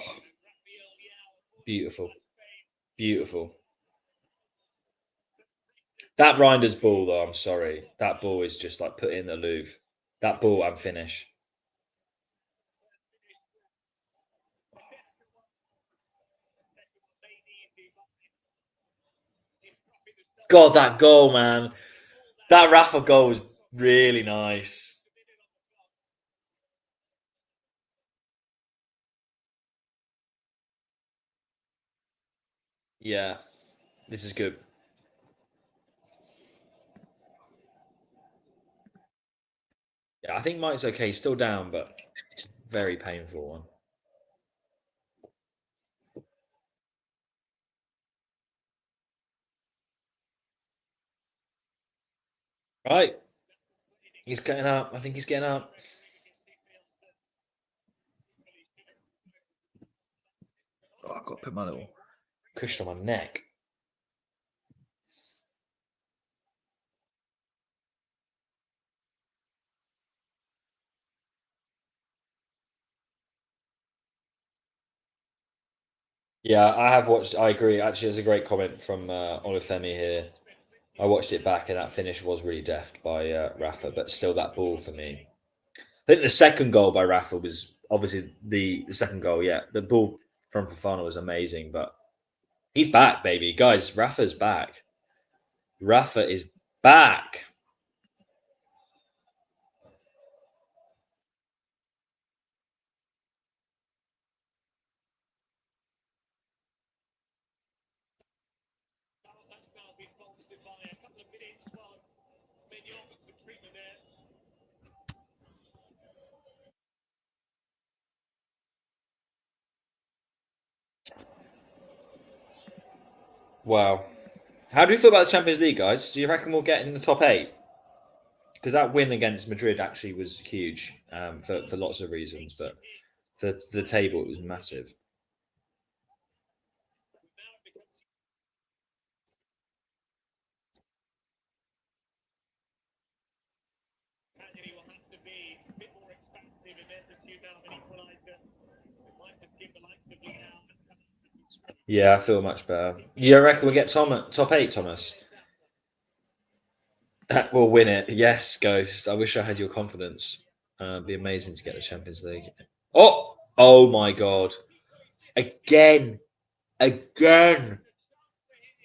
beautiful, beautiful. That Reinders ball, though, I'm sorry. That ball is just like put in the Louvre. That ball and finish. God, that goal, man. That Rafa goal was really nice. Yeah, this is good. Yeah, I think Mike's okay. He's still down, but very painful one. Right. He's getting up. I think he's getting up. Oh, I've got to put my little cushion on my neck. Yeah, I have watched. I agree. Actually, there's a great comment from Olufemi here. I watched it back, and that finish was really deft by Rafa, but still, that ball for me. I think the second goal by Rafa was obviously the second goal. Yeah, the ball from Fofana was amazing, but he's back, baby, guys. Rafa's back. Rafa is back. Wow. How do you feel about the Champions League, guys? Do you reckon we'll get in the top eight? Because that win against Madrid actually was huge for lots of reasons, but for the table, it was massive. Yeah, I feel much better. You reckon we'll get Tom at top eight, Thomas? We'll win it. Yes, Ghost. I wish I had your confidence. It'd be amazing to get the Champions League. Oh my God! Again, again,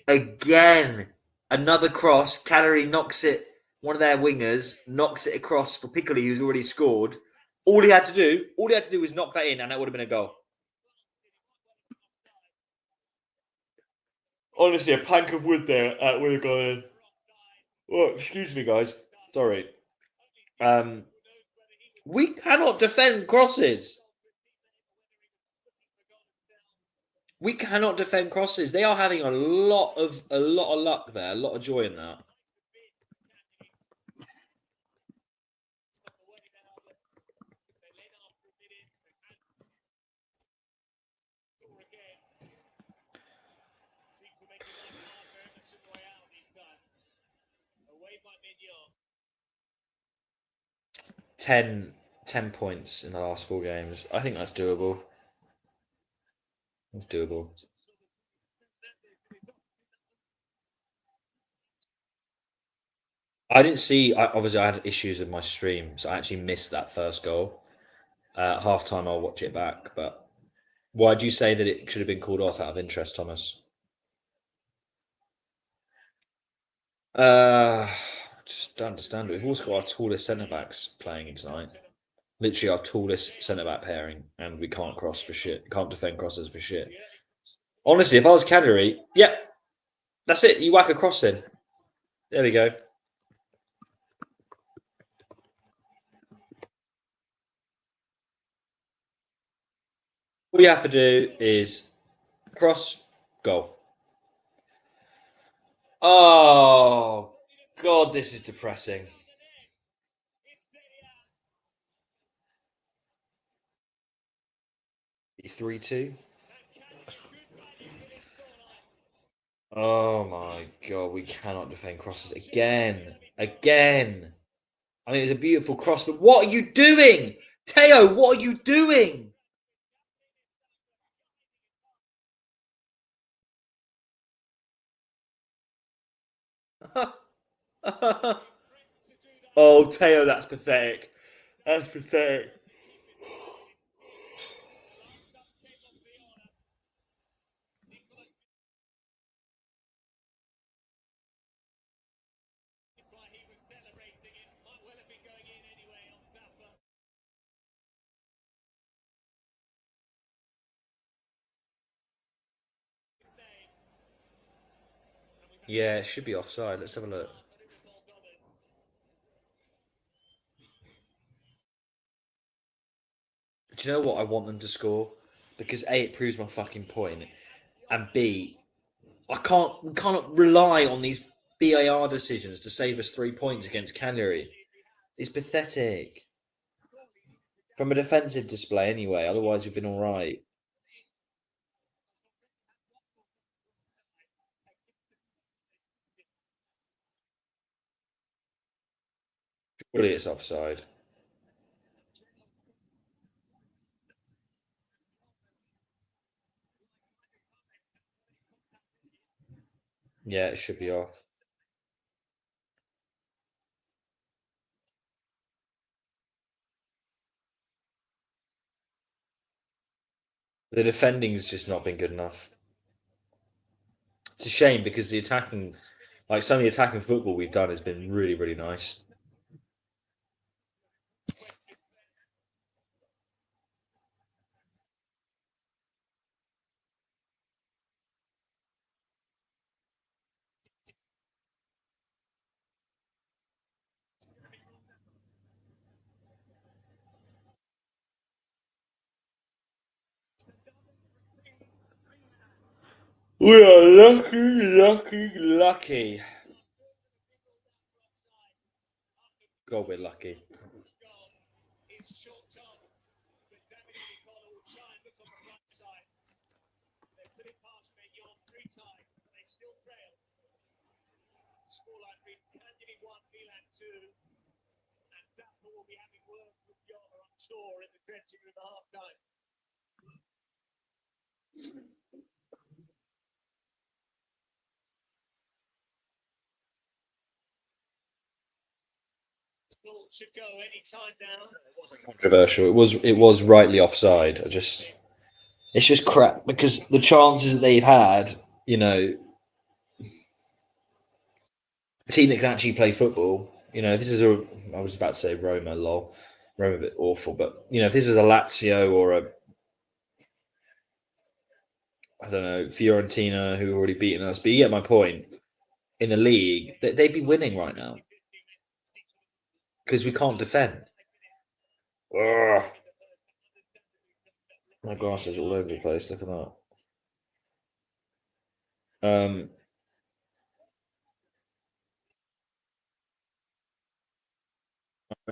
again! Another cross. Cagliari knocks it. One of their wingers knocks it across for Piccoli, who's already scored. All he had to do was knock that in, and that would have been a goal. Honestly, a plank of wood there would have gone in. Oh, excuse me, guys. Sorry. Um, we cannot defend crosses. We cannot defend crosses. They are having a lot of luck there, a lot of joy in that. Ten points in the last 4 games. I think that's doable. It's doable. I didn't see. Obviously, I had issues with my stream, so I actually missed that first goal. Half time, I'll watch it back. But why do you say that it should have been called off out of interest, Thomas? I just don't understand it. We've also got our tallest centre backs playing tonight. Literally our tallest centre back pairing, and we can't cross for shit. Can't defend crosses for shit. Honestly, if I was Cagliari, yeah, that's it. You whack a cross in. There we go. All you have to do is cross, goal. Oh God, this is depressing. 3-2. Oh my God, we cannot defend crosses again. Again. I mean, it's a beautiful cross, but what are you doing? Teo, what are you doing? Oh, Teo, that's pathetic. That's pathetic. Yeah, it should be offside. Let's have a look. Do you know what I want them to score? Because A, it proves my fucking point, and B, we cannot rely on these BAR decisions to save us 3 points against Cagliari. It's pathetic. From a defensive display, anyway. Otherwise, we've been all right. Surely it's offside. Yeah, it should be off. The defending's just not been good enough. It's a shame because the attacking, like some of the attacking football we've done has been really, really nice. We are lucky, lucky, lucky. God, we're lucky. Controversial. It was rightly offside. It's just crap because the chances that they've had, a team that can actually play football. This is I was about to say Roma, lol. Roma a bit awful, but if this was a Lazio or I don't know, Fiorentina who already beaten us, but you get my point. In the league, they'd be winning right now because we can't defend. Ugh. My grass is all over the place. Look at that.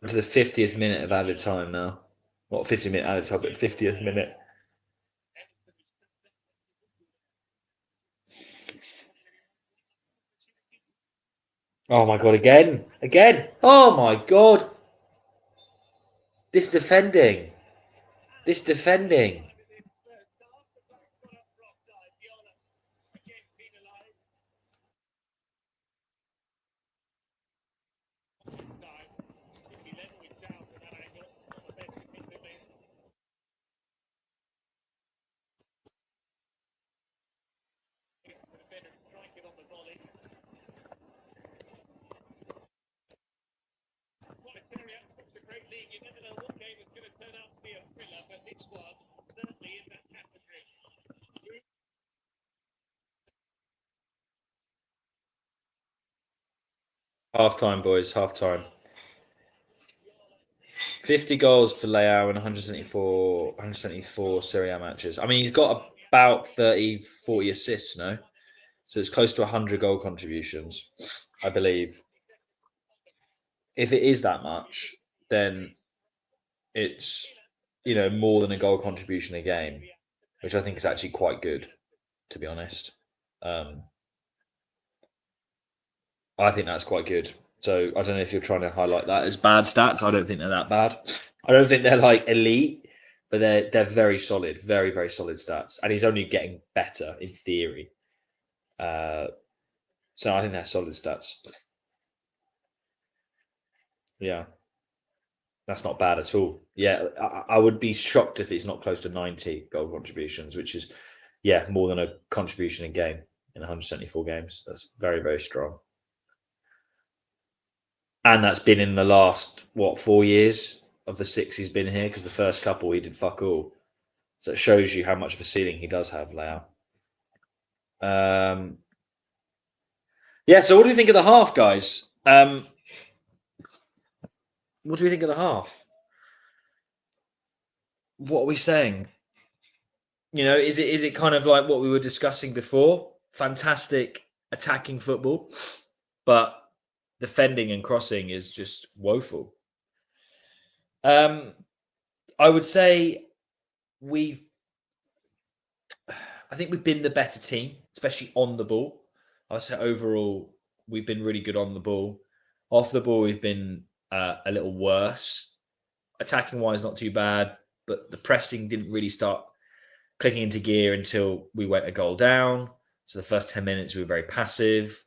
To the 50th minute of added time now. What 50-minute added time, but 50th minute. Oh my god! Again! Oh my god! This defending, this defending. Half time, boys. Half time. 50 goals for Leao in 174 Serie A matches. I mean, he's got about 30, 40 assists, no? So it's close to 100 goal contributions, I believe. If it is that much, then it's, more than a goal contribution a game, which I think is actually quite good, to be honest. Um, I think that's quite good. So I don't know if you're trying to highlight that as bad stats. I don't think they're that bad. I don't think they're like elite, but they're very solid, very very solid stats. And he's only getting better in theory. So I think they're solid stats. Yeah, that's not bad at all. Yeah, I would be shocked if it's not close to 90 goal contributions, which is more than a contribution a game in 174 games. That's very very strong. And that's been in the last 4 years of the 6 he's been here, because the first couple he did fuck all. So it shows you how much of a ceiling he does have, Leao. Yeah. So what do you think of the half, guys? What do we think of the half? What are we saying? Is it kind of like what we were discussing before? Fantastic attacking football, but defending and crossing is just woeful. I would say we've I think we've been the better team, especially on the ball. I'd say overall we've been really good on the ball. Off the ball, we've been a little worse. Attacking wise, not too bad, but the pressing didn't really start clicking into gear until we went a goal down. So the first 10 minutes we were very passive.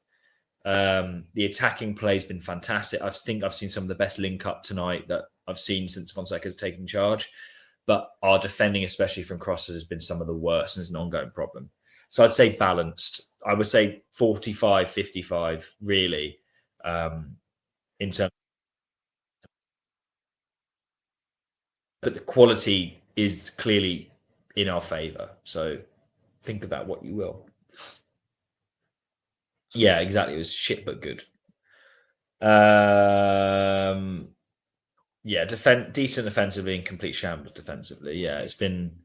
The attacking play has been fantastic. I think I've seen some of the best link up tonight that I've seen since Fonseca's taken charge. But our defending, especially from crosses, has been some of the worst and is an ongoing problem. So I'd say balanced. I would say 45-55, really, in terms. But the quality is clearly in our favour. So think of that what you will. Yeah, exactly. It was shit but good. Yeah, decent offensively and complete shambles defensively. Yeah, it's been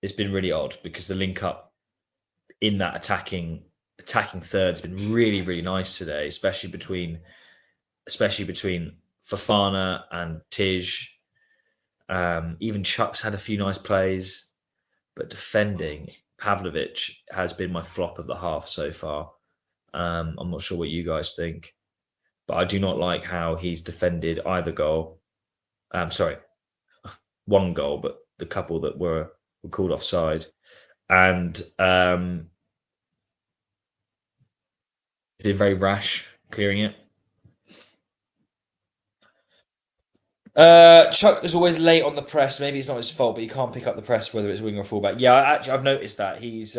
really odd because the link up in that attacking third's been really, really nice today, especially between Fofana and Tij. Even Chuck's had a few nice plays, but defending, Pavlovic has been my flop of the half so far. I'm not sure what you guys think, but I do not like how he's defended either goal. Sorry, one goal, but the couple that were called offside, and been very rash clearing it. Chuck is always late on the press. Maybe it's not his fault, but he can't pick up the press whether it's wing or fullback. Yeah, actually, I've noticed that he's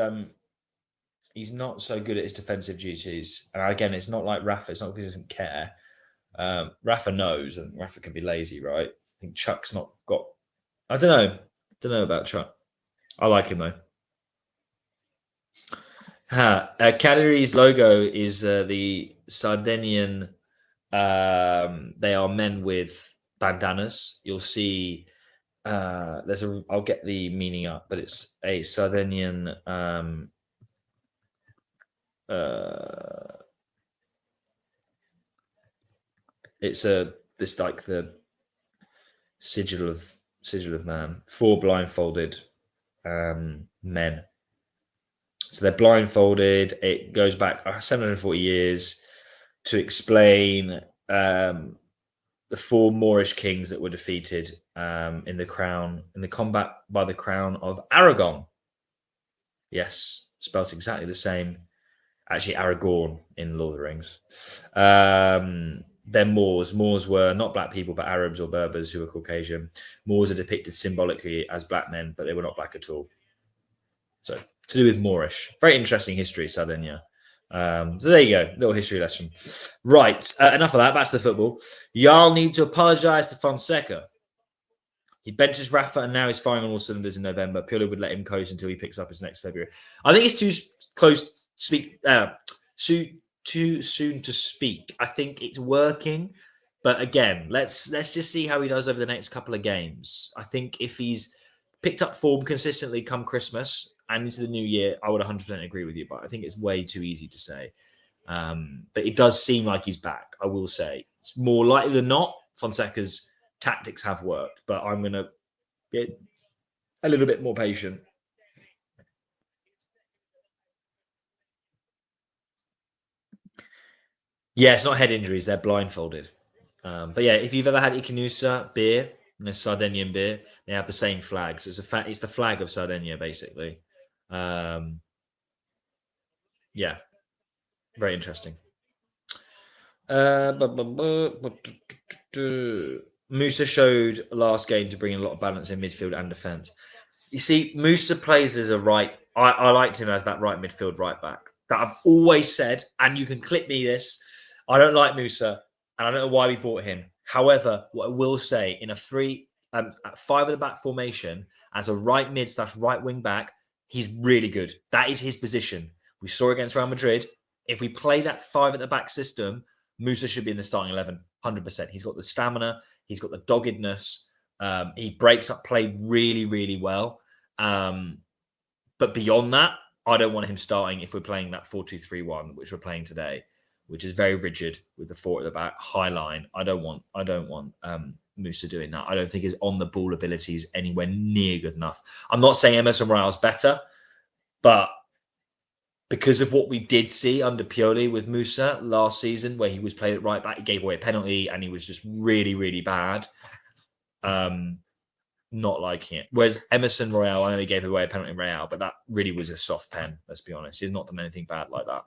not so good at his defensive duties. And again, it's not like Rafa. It's not because he doesn't care. Rafa knows, and Rafa can be lazy, right? I think Chuck's not got. I don't know about Chuck. I like him though. Cagliari's logo is the Sardinian. They are men with bandanas. You'll see. I'll get the meaning up, but it's a Sardinian. It's like the sigil of man. 4 blindfolded men. So they're blindfolded. It goes back 740 years to explain the 4 Moorish kings that were defeated in the combat by the crown of Aragon. Yes, spelt exactly the same. Actually, Aragorn in Lord of the Rings. They're Moors. Moors were not black people, but Arabs or Berbers who were Caucasian. Moors are depicted symbolically as black men, but they were not black at all. So to do with Moorish. Very interesting history, Sardinia. So there you go, little history lesson. Right, enough of that. Back to the football. Jarl needs to apologise to Fonseca. He benches Rafa and now he's firing on all cylinders in November. Pioli would let him coast until he picks up his next February. I think it's too close to speak. Too soon to speak. I think it's working, but again, let's just see how he does over the next couple of games. I think if he's picked up form consistently come Christmas and into the new year, I would 100% agree with you. But I think it's way too easy to say. But it does seem like he's back. I will say it's more likely than not. Fonseca's tactics have worked, but I'm going to get a little bit more patient. Yeah, it's not head injuries; they're blindfolded. But yeah, if you've ever had Icanusa beer, and a Sardinian beer, they have the same flag. So it's the flag of Sardinia, basically. Yeah, very interesting. Musa showed last game to bring a lot of balance in midfield and defence. You see, Musa plays as a right. I liked him as that right midfield right back. That I've always said, and you can clip me this. I don't like Musa, and I don't know why we bought him. However, what I will say, in a 5 at the back formation as a right mid / right wing back, he's really good. That is his position. We saw against Real Madrid. If we play that 5 at the back system, Musa should be in the starting 11, 100%. He's got the stamina. He's got the doggedness. He breaks up play really, really well. But beyond that, I don't want him starting if we're playing that 4-2-3-1, which we're playing today, which is very rigid with the 4 at the back, high line. I don't want Musa doing that. I don't think his on the ball ability is anywhere near good enough. I'm not saying Emerson Royale's better, but because of what we did see under Pioli with Musa last season, where he was played at right back, he gave away a penalty and he was just really, really bad. not liking it. Whereas Emerson Royale, I know he gave away a penalty Real, but that really was a soft pen, let's be honest. He's not done anything bad like that.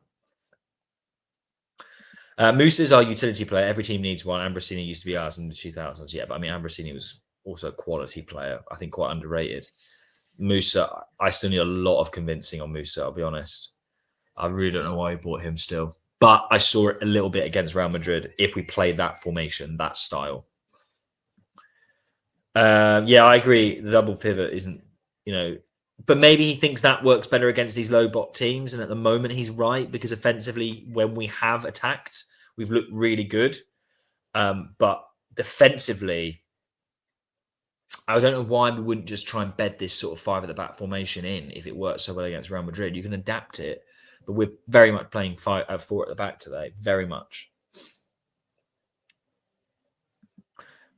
Musa is our utility player. Every team needs one. Ambrosini used to be ours in the 2000s. Yeah, but I mean, Ambrosini was also a quality player. I think quite underrated. Musa, I still need a lot of convincing on Musa, I'll be honest. I really don't know why we bought him still. But I saw it a little bit against Real Madrid if we played that formation, that style. Yeah, I agree. The double pivot isn't, but maybe he thinks that works better against these low block teams. And at the moment, he's right, because offensively, when we have attacked, we've looked really good. But defensively, I don't know why we wouldn't just try and bed this sort of 5 at the back formation in if it works so well against Real Madrid. You can adapt it, but we're very much playing 4 at the back today. Very much.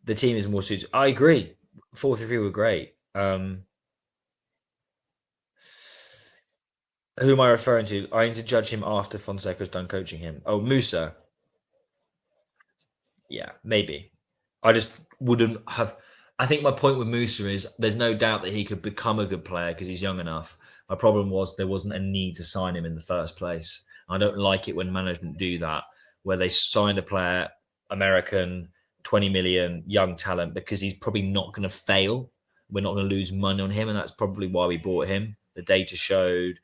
The team is more suited. I agree. 4-3-3 were great. Who am I referring to? I need to judge him after Fonseca's done coaching him. Oh, Musa. Yeah, maybe. I just wouldn't have. I think my point with Musa is there's no doubt that he could become a good player because he's young enough. My problem was there wasn't a need to sign him in the first place. I don't like it when management do that, where they signed a player, American, 20 million, young talent, because he's probably not going to fail. We're not going to lose money on him, and that's probably why we bought him. The data showed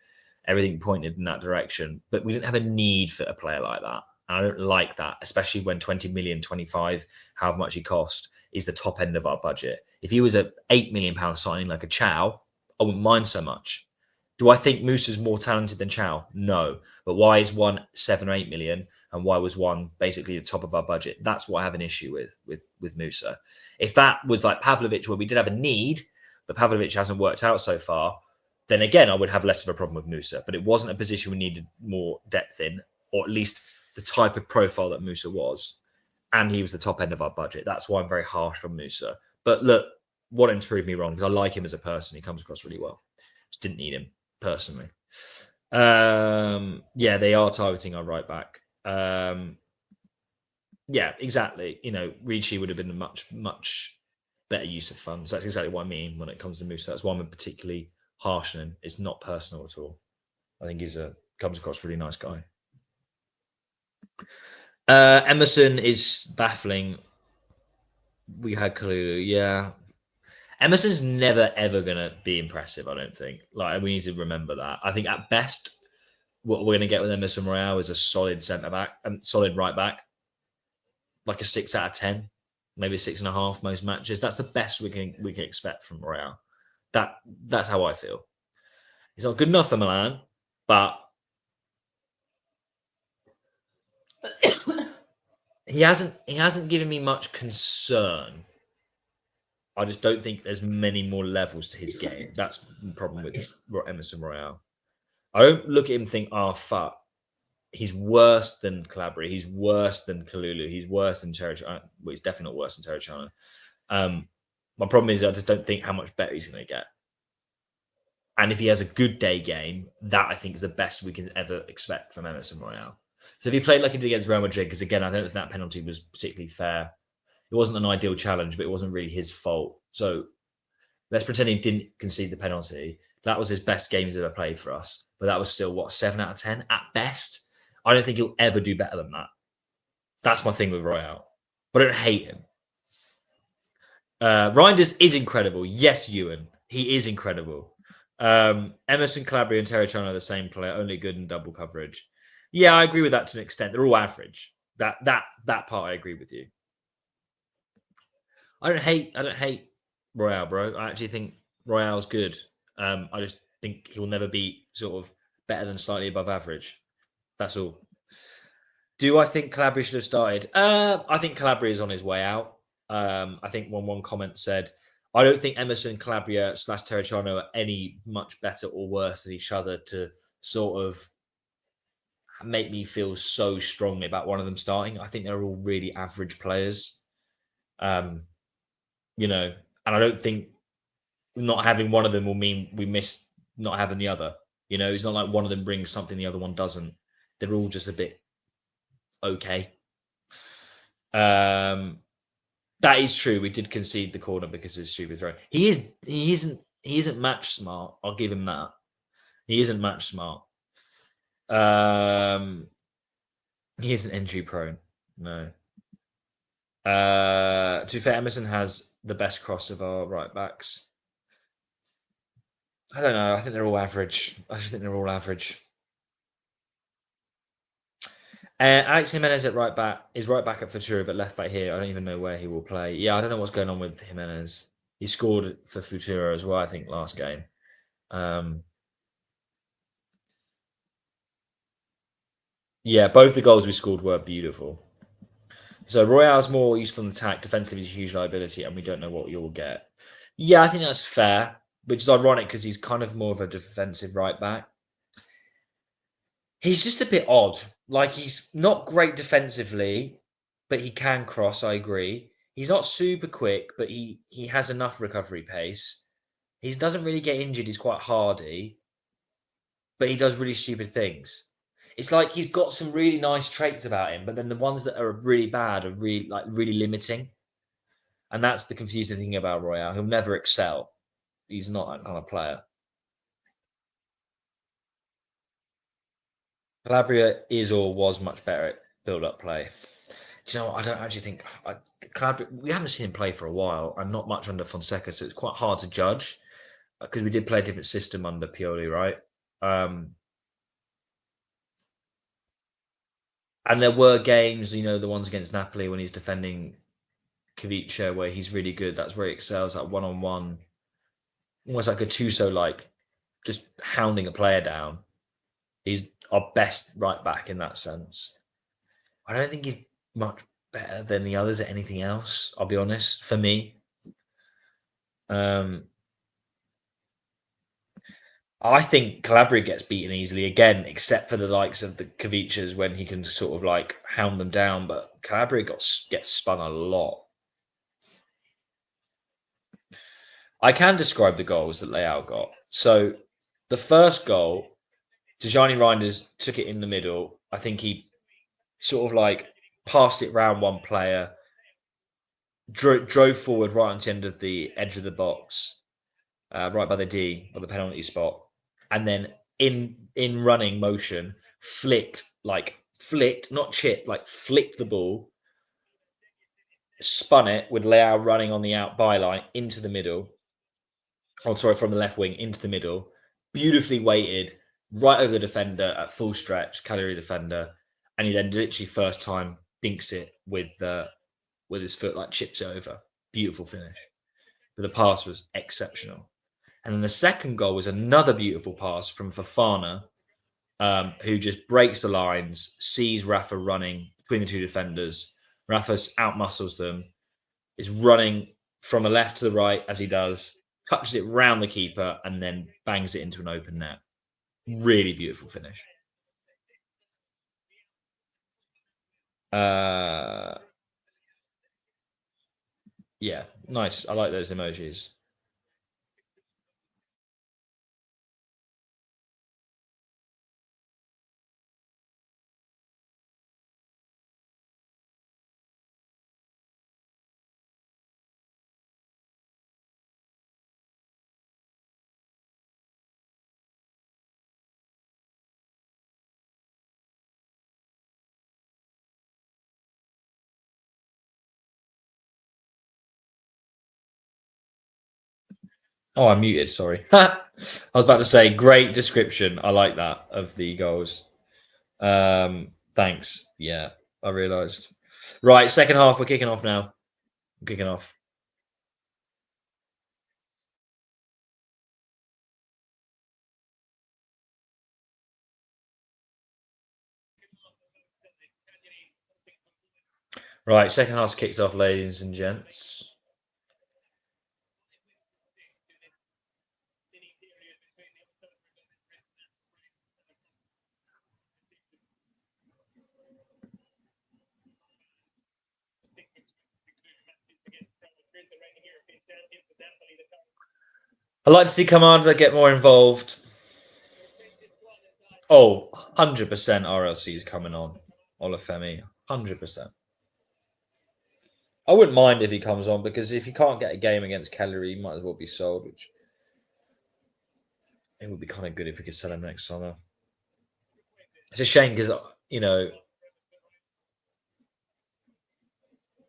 everything pointed in that direction, but we didn't have a need for a player like that. And I don't like that, especially when 20 million, 25, however much he cost, is the top end of our budget. If he was a £8 million signing like a Chow, I wouldn't mind so much. Do I think Musa's more talented than Chow? No. But why is one 7 or 8 million and why was one basically the top of our budget? That's what I have an issue with Musa. If that was like Pavlovic, where we did have a need, but Pavlovic hasn't worked out so far, then again, I would have less of a problem with Musa. But it wasn't a position we needed more depth in, or at least the type of profile that Musa was. And he was the top end of our budget. That's why I'm very harsh on Musa. But look, want him to prove me wrong, because I like him as a person. He comes across really well. Just didn't need him personally. Yeah, they are targeting our right back. Yeah, exactly. Ricci would have been a much, much better use of funds. That's exactly what I mean when it comes to Musa. That's why I'm particularly harsh on him. It's not personal at all. I think he's comes across a really nice guy. Emerson is baffling. We had Kalulu, yeah. Emerson's never ever gonna be impressive, I don't think. Like, we need to remember that. I think at best, what we're gonna get with Emerson Royale is a solid centre back and solid right back, like a 6 out of 10, maybe 6.5 most matches. That's the best we can expect from Royale. That's how I feel. He's not good enough for Milan, but he hasn't given me much concern. I just don't think there's many more levels to his game. That's the problem with Emerson Royale. I don't look at him and think, oh, fuck. He's worse than Calabria. He's worse than Kalulu. He's worse than Terrachana. Well, he's definitely not worse than Terrachana. My problem is I just don't think how much better he's going to get. And if he has a good day game, that I think is the best we can ever expect from Emerson Royale. So if he played like he did against Real Madrid, because again, I don't think that penalty was particularly fair. It wasn't an ideal challenge, but it wasn't really his fault. So let's pretend he didn't concede the penalty. That was his best game he's ever played for us. But that was still, 7 out of 10 at best? I don't think he'll ever do better than that. That's my thing with Royale. But I don't hate him. Reinders is incredible. Yes, Ewan. He is incredible. Emerson, Calabria, and Terrachana are the same player, only good in double coverage. Yeah, I agree with that to an extent. They're all average. That part I agree with you. I don't hate Royale, bro. I actually think Royale's good. I just think he'll never be sort of better than slightly above average. That's all. Do I think Calabria should have started? I think Calabria is on his way out. I think one comment said, I don't think Emerson, Calabria / Terrachano are any much better or worse than each other to sort of make me feel so strongly about one of them starting. I think they're all really average players. And I don't think not having one of them will mean we miss not having the other. It's not like one of them brings something the other one doesn't. They're all just a bit okay. That is true. We did concede the corner because of his stupid throw. He isn't match smart. I'll give him that. He isn't match smart. He isn't injury prone. No. To be fair, Emerson has the best cross of our right backs. I don't know. I think they're all average. I just think they're all average. Alex Jimenez at right back is right back at Futura, but left back here. I don't even know where he will play. Yeah, I don't know what's going on with Jimenez. He scored for Futura as well, I think, last game. Yeah, both the goals we scored were beautiful. So Royale's more useful in attack. Defensively, he's a huge liability, and we don't know what you'll get. Yeah, I think that's fair, which is ironic because he's kind of more of a defensive right back. He's just a bit odd. Like, he's not great defensively, but he can cross, I agree. He's not super quick, but he has enough recovery pace. He doesn't really get injured. He's quite hardy, but he does really stupid things. It's like he's got some really nice traits about him, but then the ones that are really bad are really limiting. And that's the confusing thing about Royale. He'll never excel. He's not that kind of player. Calabria is or was much better at build-up play. Do you know what? I don't actually think Calabria. We haven't seen him play for a while, and not much under Fonseca, so it's quite hard to judge because we did play a different system under Pioli, right? And there were games, the ones against Napoli when he's defending Kavicha, where he's really good. That's where he excels, that one-on-one, almost like a Tuso, like just hounding a player down. He's our best right back in that sense. I don't think he's much better than the others at anything else, I'll be honest, for me. I think Calabria gets beaten easily again, except for the likes of the Kavichas when he can sort of like hound them down. But Calabria gets spun a lot. I can describe the goals that Leao got. So the first goal, Tijani Reinders took it in the middle. I think he sort of like passed it round one player, drove forward right onto the end of the edge of the box, right by the D, by the penalty spot, and then in running motion, flicked, not chipped, like flicked the ball, spun it with Leao running on the out byline into the middle. Oh, sorry, from the left wing into the middle, beautifully weighted right over the defender at full stretch, Cagliari defender, and he then literally first time dinks it with his foot, like chips it over. Beautiful finish. But the pass was exceptional. And then the second goal was another beautiful pass from Fofana, who just breaks the lines, sees Rafa running between the two defenders. Rafa outmuscles them, is running from the left to the right as he does, touches it round the keeper, and then bangs it into an open net. Really beautiful finish. Yeah, nice. I like those emojis. Oh, I'm muted. Sorry. I was about to say, great description. I like that of the goals. Thanks. Yeah, I realised. Right, second half. We're kicking off now. We're kicking off. Right, second half kicks off, ladies and gents. I'd like to see Camarda get more involved. Oh, 100% RLC is coming on. Olafemi, 100%. I wouldn't mind if he comes on because if he can't get a game against Cagliari, he might as well be sold, which it would be kind of good if we could sell him next summer. It's a shame because, you know,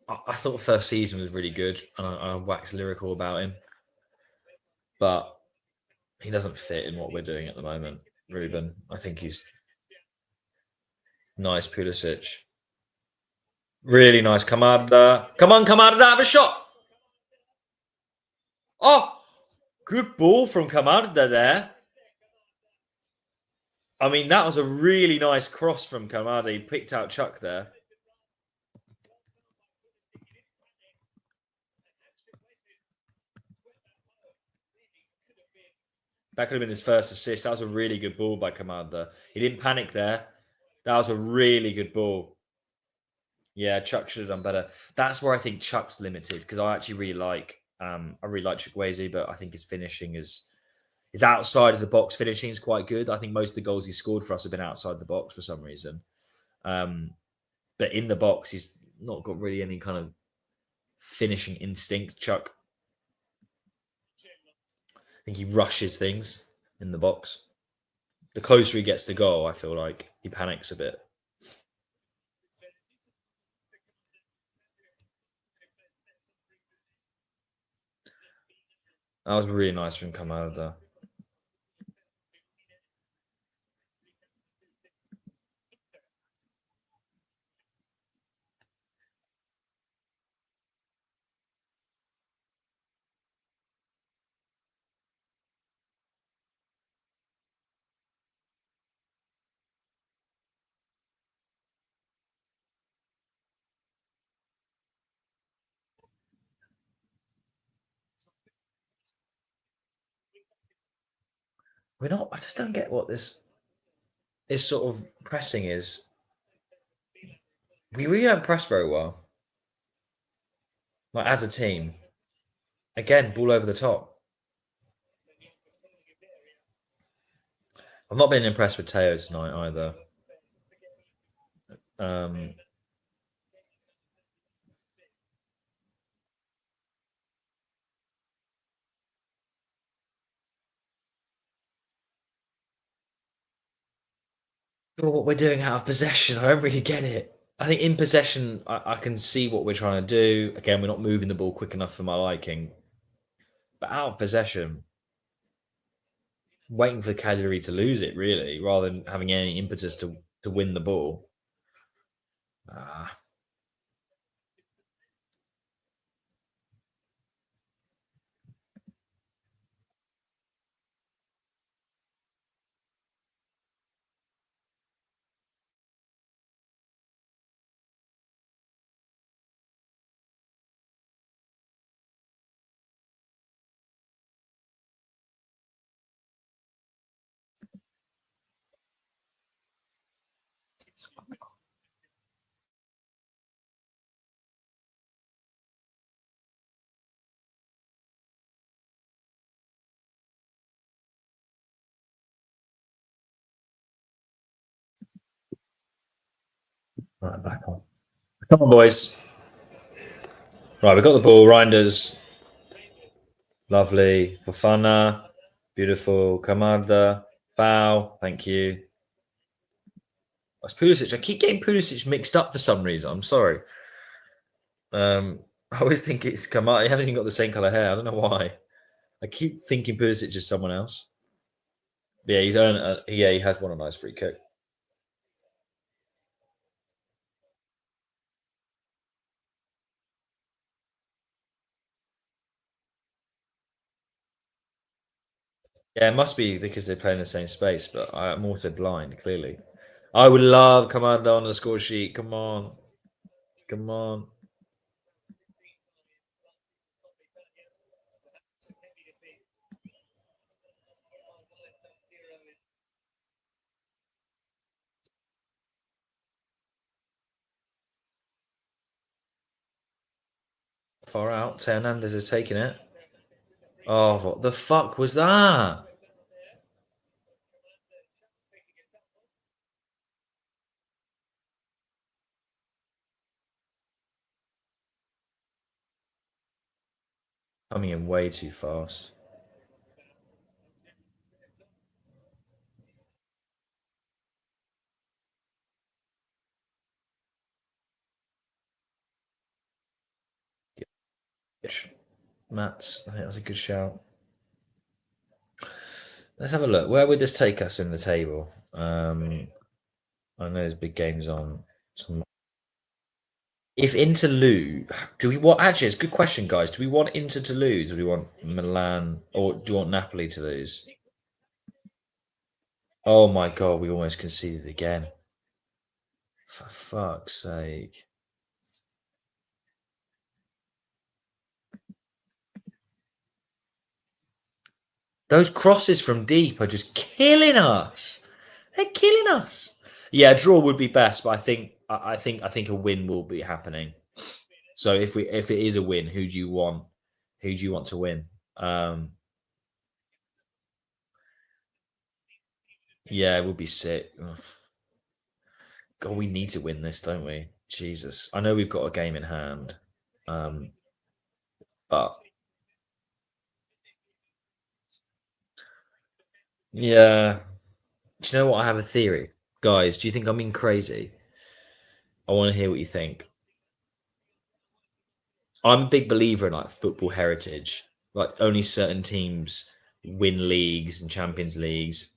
I thought the first season was really good and I waxed lyrical about him, but he doesn't fit in what we're doing at the moment, Ruben. I think he's nice, Pulisic. Really nice, Camarda. Come on, Camarda, have a shot. Oh, good ball from Camarda there. I mean, that was a really nice cross from Camarda. He picked out Chuck there. That could have been his first assist. That was a really good ball by Camarda. He didn't panic there. That was a really good ball. Yeah, Chuck should have done better. That's where I think Chuck's limited because I actually really like Chukwueze, but I think his finishing is outside of the box. Finishing is quite good. I think most of the goals he scored for us have been outside the box for some reason. But in the box, he's not got really any kind of finishing instinct. Chuck, I think he rushes things in the box. The closer he gets to goal, I feel like he panics a bit. That was really nice from Camarda. We're not. I just don't get what this sort of pressing is. We really don't press very well. Like as a team, again, ball over the top. I've not been impressed with Teo tonight either. Um, what we're doing out of possession, I don't really get it. I think in possession, I can see what we're trying to do. Again, we're not moving the ball quick enough for my liking. But out of possession, waiting for the Cagliari to lose it, really, rather than having any impetus to win the ball. Ah, right, back on. Come on, boys. Right, we've got the ball. Reinders, lovely. Fofana, beautiful. Camarda, bow. Thank you. That's Pulisic. I keep getting Pulisic mixed up for some reason. I'm sorry. I always think it's Camarda. He hasn't even got the same colour hair. I don't know why. I keep thinking Pulisic is someone else. But yeah, he's earned. Yeah, he has won a nice free kick. Yeah, it must be because they play in the same space. But I'm also blind. Clearly, I would love Camarda on the score sheet. Come on, come on. Far out. Hernandez is taking it. Oh, what the fuck was that? Coming in way too fast. Matt, I think that's a good shout. Let's have a look. Where would this take us in the table? I know there's big games on. If Inter lose, do we want? Actually, it's a good question, guys. Do we want Inter to lose, or do we want Milan, or do you want Napoli to lose? Oh my god, we almost conceded again. For fuck's sake. Those crosses from deep are just killing us. They're killing us. Yeah, a draw would be best, but I think a win will be happening. So if it is a win, who do you want? Who do you want to win? Yeah, it would be sick. Ugh. God, we need to win this, don't we? Jesus, I know we've got a game in hand, but yeah. Do you know what? I have a theory, guys. Do you think I'm being crazy? I want to hear what you think. I'm a big believer in like football heritage. Like only certain teams win leagues and Champions Leagues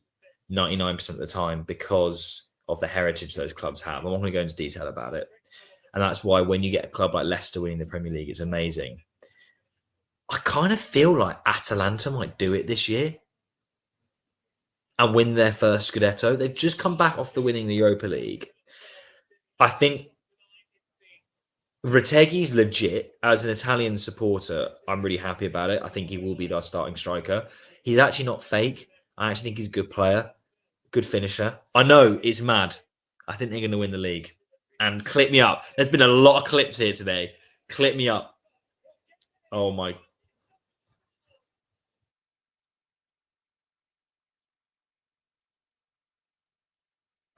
99% of the time because of the heritage those clubs have. I'm not going to go into detail about it. And that's why when you get a club like Leicester winning the Premier League, it's amazing. I kind of feel like Atalanta might do it this year and win their first Scudetto. They've just come back after winning the Europa League. I think Reteghi's legit. As an Italian supporter, I'm really happy about it. I think he will be our starting striker. He's actually not fake. I actually think he's a good player, good finisher. I know it's mad. I think they're going to win the league. And clip me up. There's been a lot of clips here today. Clip me up. Oh my.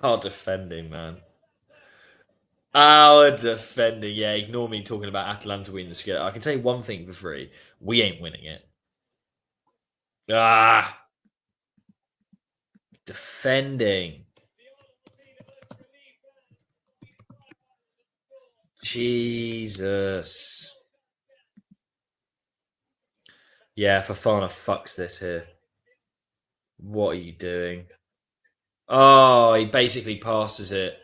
Our defending, man. Our defending. Yeah, ignore me talking about Atalanta winning the Scudetto. I can tell you one thing for free. We ain't winning it. Ah. Defending. Jesus. Yeah, Fafana fucks this here. What are you doing? Oh, he basically passes it.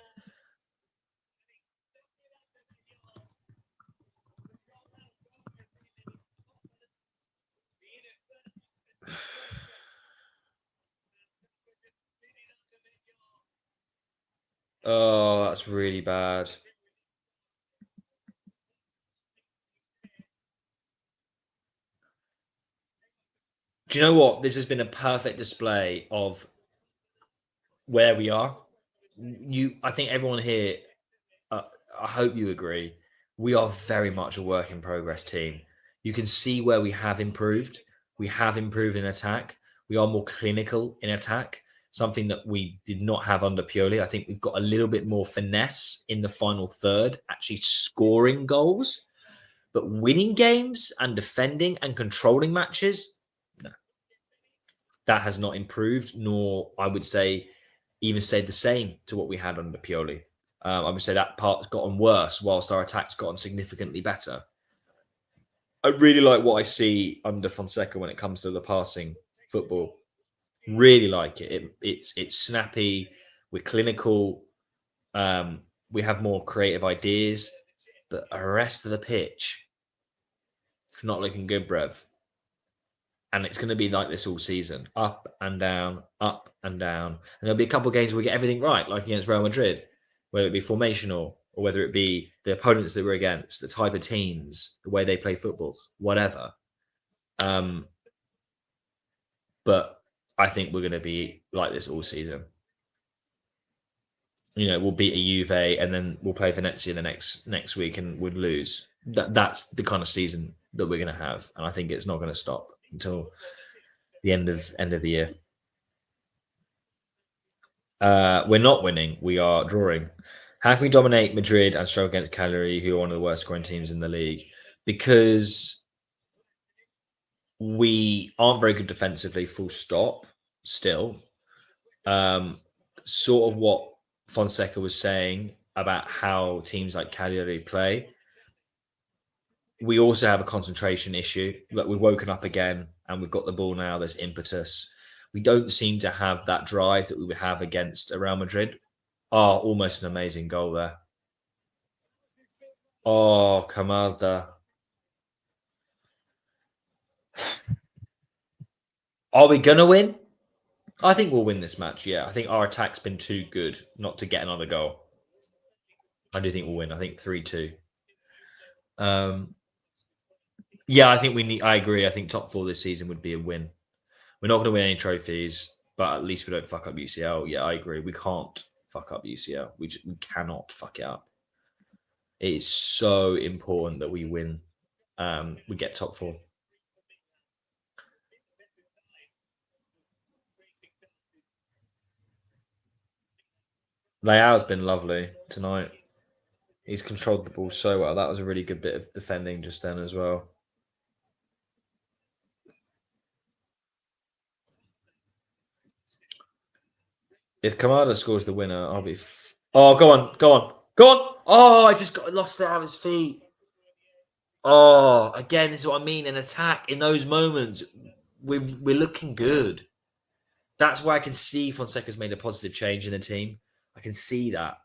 Oh, that's really bad. Do you know what? This has been a perfect display of where we are. I think everyone here, uh, I hope you agree, we are very much a work in progress team. You can see where we have improved. We have improved in attack. We are more clinical in attack, something that we did not have under Pioli. I think we've got a little bit more finesse in the final third, actually scoring goals, but winning games and defending and controlling matches, no, that has not improved, nor I would say even stayed the same to what we had under Pioli. I would say that part's gotten worse whilst our attack's gotten significantly better. I really like what I see under Fonseca when it comes to the passing football. Really like it. It's snappy. We're clinical. We have more creative ideas, but the rest of the pitch, it's not looking good, bruv. And it's going to be like this all season, up and down, up and down. And there'll be a couple of games where we get everything right, like against Real Madrid, whether it be formational or whether it be the opponents that we're against, the type of teams, the way they play football, whatever. But I think we're going to be like this all season. You know, we'll beat a Juve and then we'll play Venezia the next week and we'd lose. That's the kind of season that we're going to have, and I think it's not going to stop until the end of the year. We're not winning. We are drawing. How can we dominate Madrid and struggle against Cagliari, who are one of the worst scoring teams in the league? Because we aren't very good defensively, full stop, still. Sort of what Fonseca was saying about how teams like Cagliari play. We also have a concentration issue. Look, we've woken up again and we've got the ball now. There's impetus. We don't seem to have that drive that we would have against Real Madrid. Oh, almost an amazing goal there. Oh, Camarda. Are we going to win? I think we'll win this match, yeah. I think our attack's been too good not to get another goal. I do think we'll win. I think 3-2. Yeah, I think we need. I agree. I think top 4 this season would be a win. We're not going to win any trophies, but at least we don't fuck up UCL. Yeah, I agree. We can't fuck up UCL. We cannot fuck it up. It is so important that we win. We get top 4. Leao's been lovely tonight. He's controlled the ball so well. That was a really good bit of defending just then as well. If Camarda scores the winner, I'll be. Oh, go on, go on, go on! Oh, I just got lost it out of his feet. Oh, again, this is what I mean. An attack in those moments, we're looking good. That's where I can see Fonseca's made a positive change in the team. I can see that.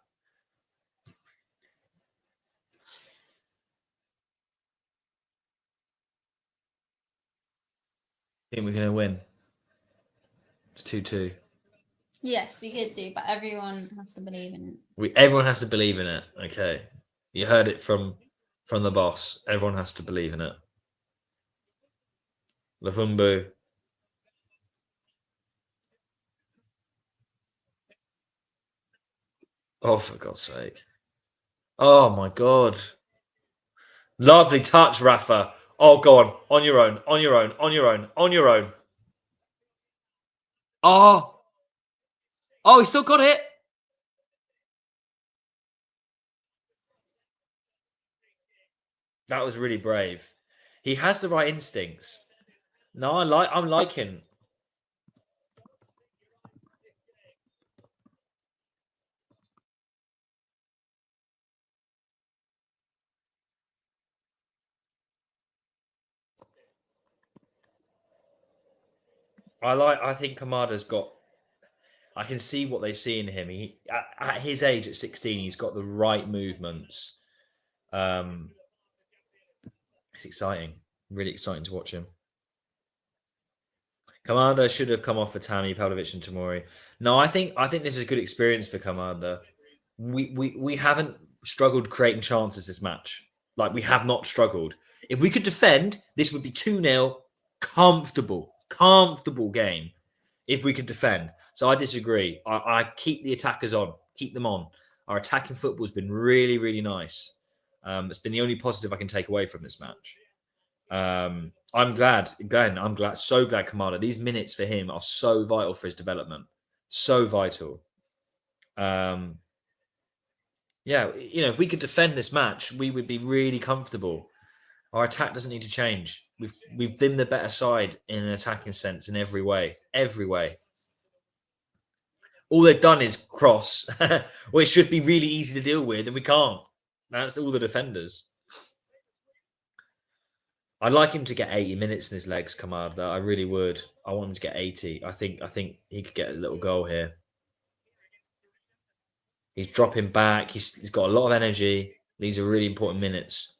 I think we're going to win. It's 2-2. Yes, we could do, but everyone has to believe in it. Everyone has to believe in it. Okay, you heard it from the boss. Everyone has to believe in it. Lafumbu. Oh, for God's sake. Oh, my God. Lovely touch, Rafa. Oh, go on. On your own. On your own. On your own. On your own. Oh. Oh, he still got it. That was really brave. He has the right instincts. No, I'm liking. I think Camarda's got. I can see what they see in him. He at his age, at 16, he's got the right movements. It's exciting, really exciting to watch him. Camarda should have come off for Tammy, Pavlovic, and Tomori. No, I think this is a good experience for Camarda. We haven't struggled creating chances this match. Like, we have not struggled. If we could defend, this would be 2-0, comfortable game. If we could defend. So I disagree. I keep the attackers on. Keep them on. Our attacking football has been really, really nice. It's been the only positive I can take away from this match. I'm glad. Again, I'm glad. So glad, Camarda. These minutes for him are so vital for his development. So vital. Yeah, if we could defend this match, we would be really comfortable. Our attack doesn't need to change. We've been the better side in an attacking sense in every way. Every way. All they've done is cross, which should be really easy to deal with, and we can't. That's all the defenders. I'd like him to get 80 minutes in his legs, Camarda. I really would. I want him to get 80. I think he could get a little goal here. He's dropping back. He's got a lot of energy. These are really important minutes.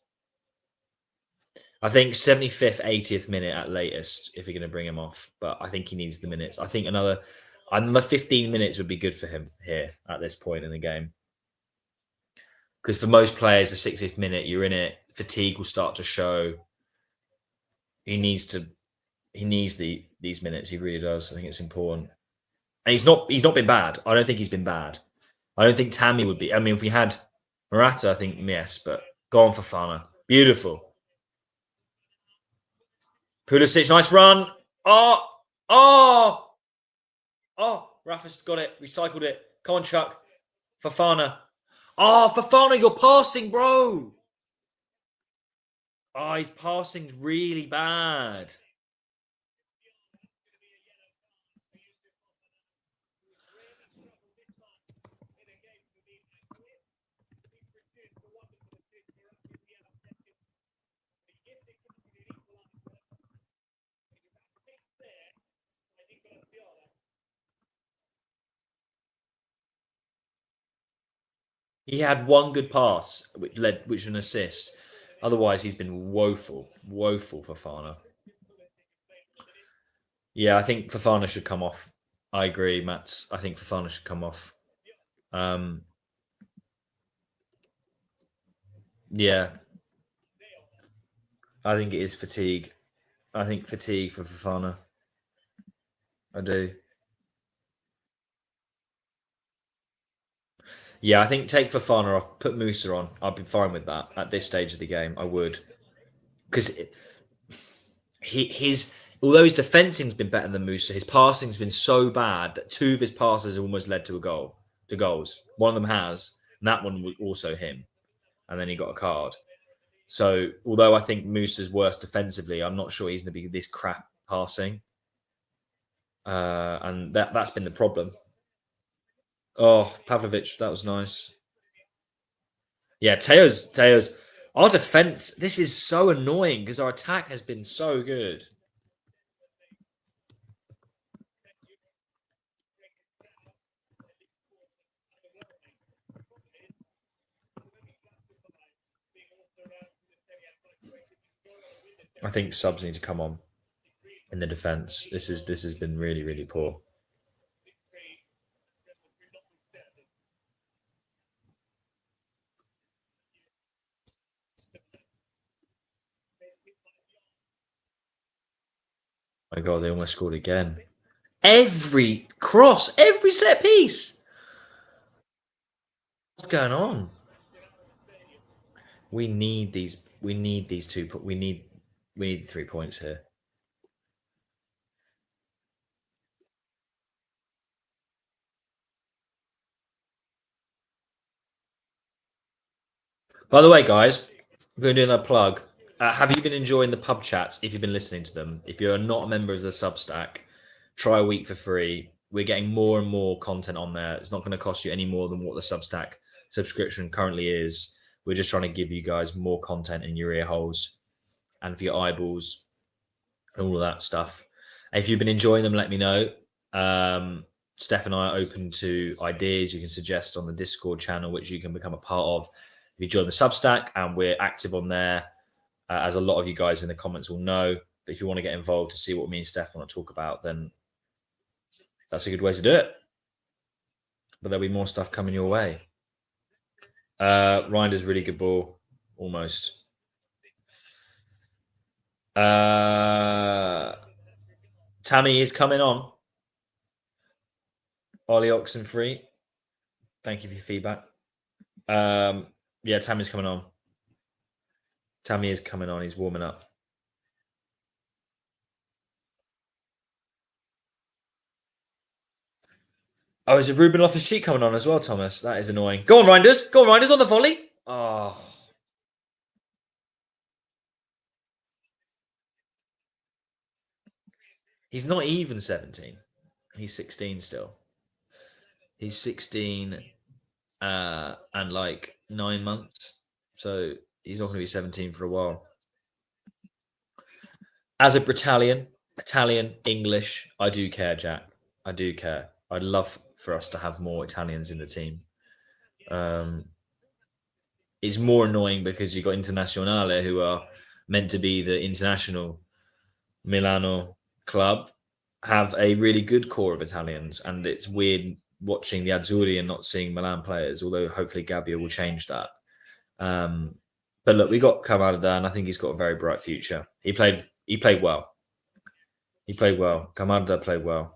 I think 75th, 80th minute at latest if you're going to bring him off. But I think he needs the minutes. I think another 15 minutes would be good for him here at this point in the game. Because for most players, the 60th minute, you're in it. Fatigue will start to show. He needs these minutes. He really does. I think it's important. And he's not been bad. I don't think he's been bad. I don't think Tammy would be. I mean, if we had Morata, I think yes, but go on for Fana. Beautiful. Pulisic, nice run. Oh, Rafa's got it. Recycled it. Come on, Chuck. Fafana. Oh, Fafana, you're passing, bro. Oh, he's passing really bad. He had one good pass, which was an assist. Otherwise, he's been woeful for Fofana. Yeah, I think Fofana should come off. I agree, Matt. I think Fofana should come off. Yeah, I think it is fatigue. I think fatigue for Fofana. I do. Yeah, I think take Fofana off, put Musa on. I'd be fine with that at this stage of the game. I would, because although his defending's been better than Musa, his passing's been so bad that 2 of his passes have almost led to goals. One of them has, and that one was also him, and then he got a card. So although I think Musa's worse defensively, I'm not sure he's going to be this crap passing, and that's been the problem. Oh, Pavlovic, that was nice. Yeah, Teo's. Our defense. This is so annoying because our attack has been so good. I think subs need to come on in the defense. This has been really poor. My God, they almost scored again. Every cross, every set piece. What's going on? We need these. We need these two. We need 3 points here. By the way, guys, we're going to do another plug. Have you been enjoying the pub chats if you've been listening to them? If you're not a member of the Substack, try a week for free. We're getting more and more content on there. It's not going to cost you any more than what the Substack subscription currently is. We're just trying to give you guys more content in your ear holes and for your eyeballs and all of that stuff. If you've been enjoying them, let me know. Steph and I are open to ideas you can suggest on the Discord channel, which you can become a part of if you join the Substack, and we're active on there, as a lot of you guys in the comments will know. But if you want to get involved to see what me and Steph want to talk about, then that's a good way to do it. But there'll be more stuff coming your way. Rinder's really good ball, almost. Tammy is coming on. Ollie Oxenfree, thank you for your feedback. Yeah, Tammy's coming on. Tammy is coming on. He's warming up. Oh, is it Ruben Loftus-Cheek coming on as well, Thomas? That is annoying. Go on, Reinders. Go on, Reinders, on the volley. Oh. He's not even 17. He's 16 still. He's 16 and like 9 months. So he's not going to be 17 for a while. As a Italian, English, I do care, Jack. I do care. I'd love for us to have more Italians in the team. It's more annoying because you've got Internazionale, who are meant to be the international Milano club, have a really good core of Italians, and it's weird watching the Azzurri and not seeing Milan players, although hopefully Gabbia will change that. But look, we got Camarda, and I think he's got a very bright future. He played well. He played well. Camarda played well.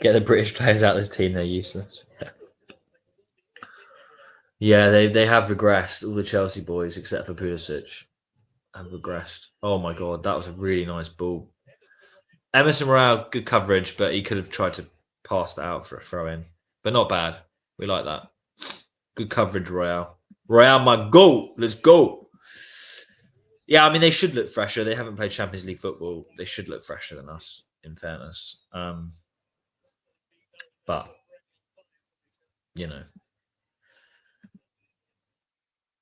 Get the British players out of this team, they're useless. Yeah, they have regressed. All the Chelsea boys, except for Pulisic, have regressed. Oh my God, that was a really nice ball. Emerson Royale, good coverage, but he could have tried to pass that out for a throw-in. But not bad. We like that. Good coverage, Royale. Royale, my goal. Let's go. Yeah, I mean, they should look fresher. They haven't played Champions League football. They should look fresher than us, in fairness. But, you know.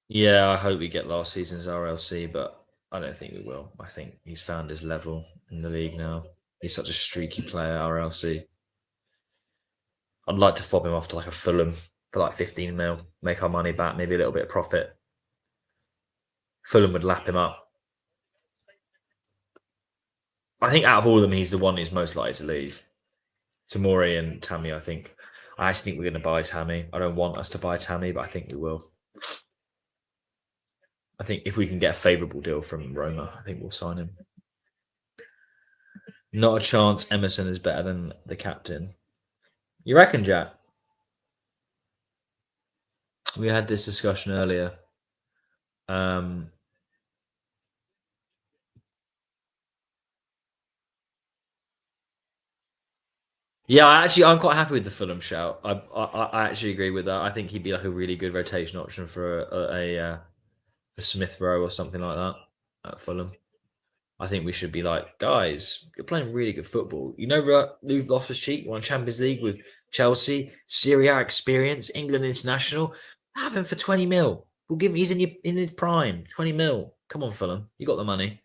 Yeah, I hope we get last season's RLC, but I don't think we will. I think he's found his level in the league now. He's such a streaky player, RLC. I'd like to fob him off to like a Fulham for like 15 mil, make our money back, maybe a little bit of profit. Fulham would lap him up. I think out of all of them, he's the one who's most likely to leave. Tamori and Tammy, I think. I actually think we're going to buy Tammy. I don't want us to buy Tammy, but I think we will. I think if we can get a favourable deal from Roma, I think we'll sign him. Not a chance Emerson is better than the captain. You reckon, Jack? We had this discussion earlier. Yeah, I'm quite happy with the Fulham shout. I actually agree with that. I think he'd be like a really good rotation option for a Smith Rowe or something like that at Fulham. I think we should be like, guys, you're playing really good football. You know, Lou Loftus-Cheek won Champions League with Chelsea, Serie A experience, England international. Have him for 20 mil. We'll give him. He's in his prime. 20 mil. Come on, Fulham. You got the money.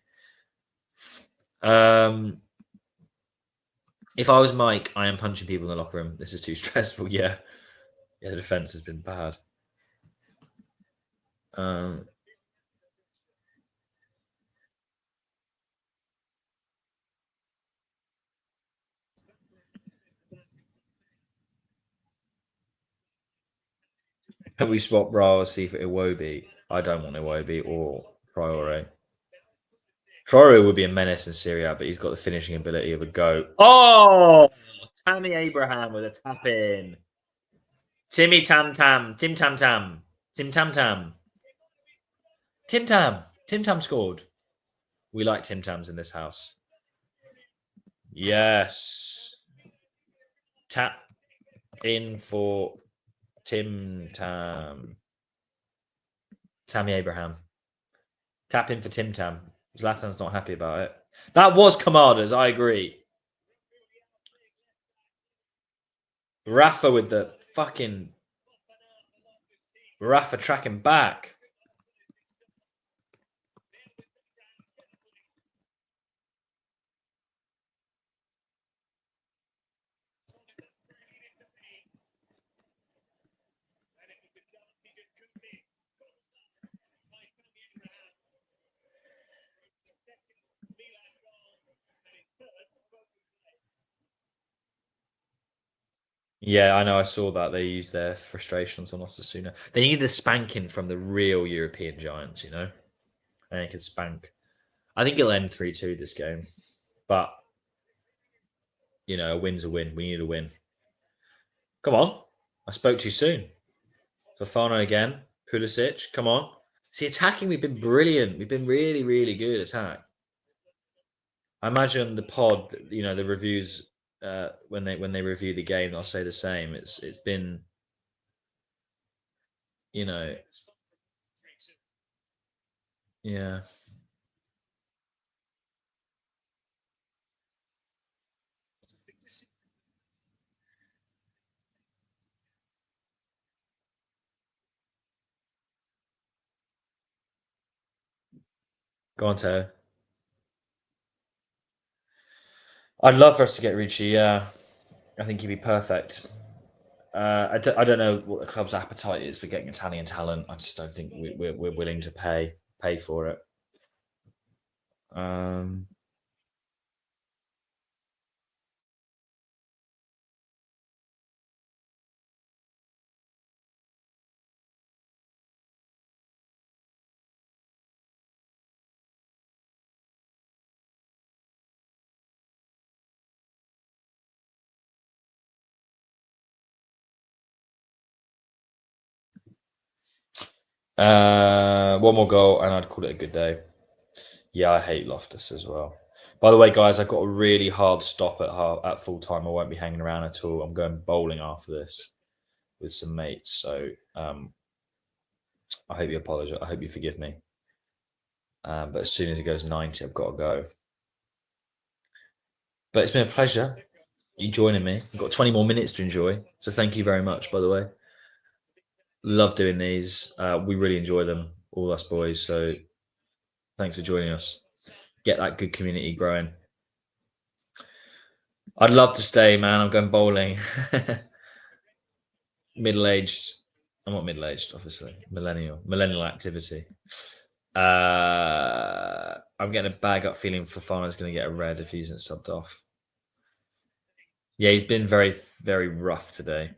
If I was Mike, I am punching people in the locker room. This is too stressful. Yeah, the defense has been bad. Can we swap Rafa for Iwobi? I don't want Iwobi or Traore. Traore would be a menace in Syria, but he's got the finishing ability of a goat. Oh, Tammy Abraham with a tap in. Timmy Tam Tam. Tim Tam Tam. Tim Tam Tam. Tim Tam. Tim Tam scored. We like Tim Tams in this house. Yes. Tap in for Tim Tam. Tammy Abraham. Tap in for Tim Tam. Zlatan's not happy about it. That was Camarda's, I agree. Rafa with the fucking... Rafa tracking back. Yeah, I know. I saw that. They used their frustrations on Osasuna. They needed a spanking from the real European giants, you know? And they could spank. I think it'll end 3-2 this game. But, you know, a win's a win. We need a win. Come on. I spoke too soon. Fofana again. Pulisic. Come on. See, attacking, we've been brilliant. We've been really, really good attack. I imagine the pod, you know, the reviews, when they review the game, they'll say the same. It's been, you know, yeah. Go on, Teo. I'd love for us to get Ricci. Yeah, I think he'd be perfect. I don't know what the club's appetite is for getting Italian talent. I just don't think we're willing to pay for it. One more goal, and I'd call it a good day. Yeah, I hate Loftus as well. By the way, guys, I've got a really hard stop at full time. I won't be hanging around at all. I'm going bowling after this with some mates. So I hope you apologize. I hope you forgive me. But as soon as it goes 90, I've got to go. But it's been a pleasure you joining me. I've got 20 more minutes to enjoy. So thank you very much, by the way. Love doing these. We really enjoy them, all us boys. So thanks for joining us. Get that good community growing. I'd love to stay, man. I'm going bowling. Middle-aged. I'm not middle-aged, obviously. Millennial activity. I'm getting a bag up feeling Fofana's going to get a red if he isn't subbed off. Yeah, he's been very, very rough today.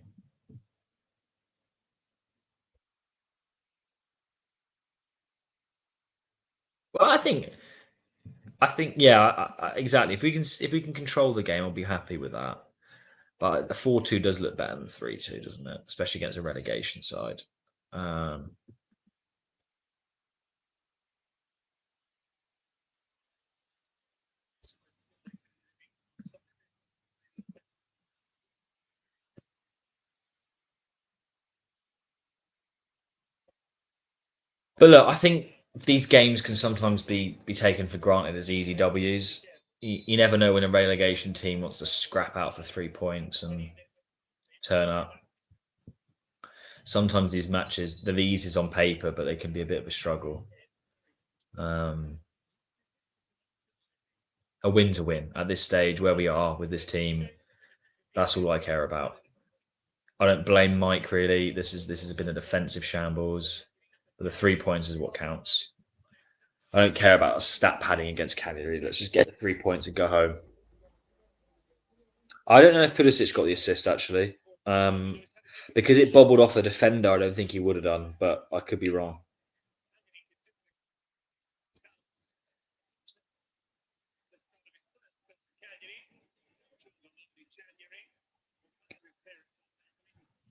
Well, I think, yeah, exactly. If we can control the game, I'll be happy with that. But a 4-2 does look better than 3-2, doesn't it? Especially against a relegation side. But look, I think these games can sometimes be taken for granted as easy W's. You never know when a relegation team wants to scrap out for 3 points and turn up. Sometimes these matches, they're the easiest on paper, but they can be a bit of a struggle. A win's a win at this stage where we are with this team. That's all I care about. I don't blame Mike really. This has been a defensive shambles, but the 3 points is what counts. I don't care about stat padding against Cagliari. Let's just get the 3 points and go home. I don't know if Pulisic got the assist actually, because it bobbled off the defender. I don't think he would have done, but I could be wrong.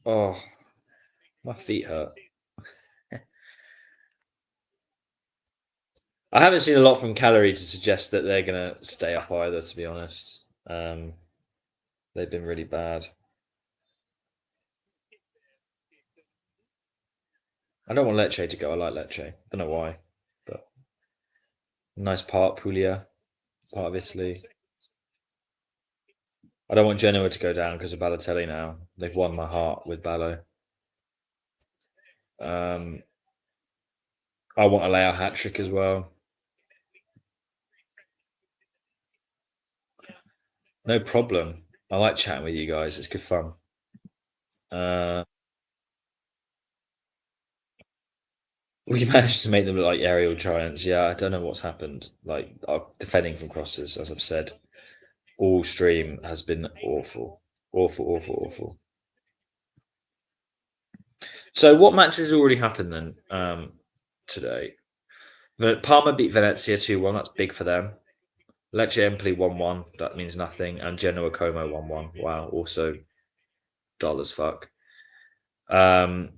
Oh, my feet hurt. I haven't seen a lot from Cagliari to suggest that they're going to stay up either. To be honest, they've been really bad. I don't want Lecce to go. I like Lecce. Don't know why, but nice part, Puglia, part of Italy. I don't want Genoa to go down because of Balotelli now. They've won my heart with Ballo. I want a Leao hat trick as well. No problem. I like chatting with you guys. It's good fun. We managed to make them look like aerial giants. Yeah, I don't know what's happened. Like our defending from crosses, as I've said, all stream has been awful, awful, awful, awful. So, what matches already happened then today? Parma beat Venezia 2-1. That's big for them. Lecce Empoli 1-1. That means nothing. And Genoa Como 1-1. Wow, also dull as fuck. Juve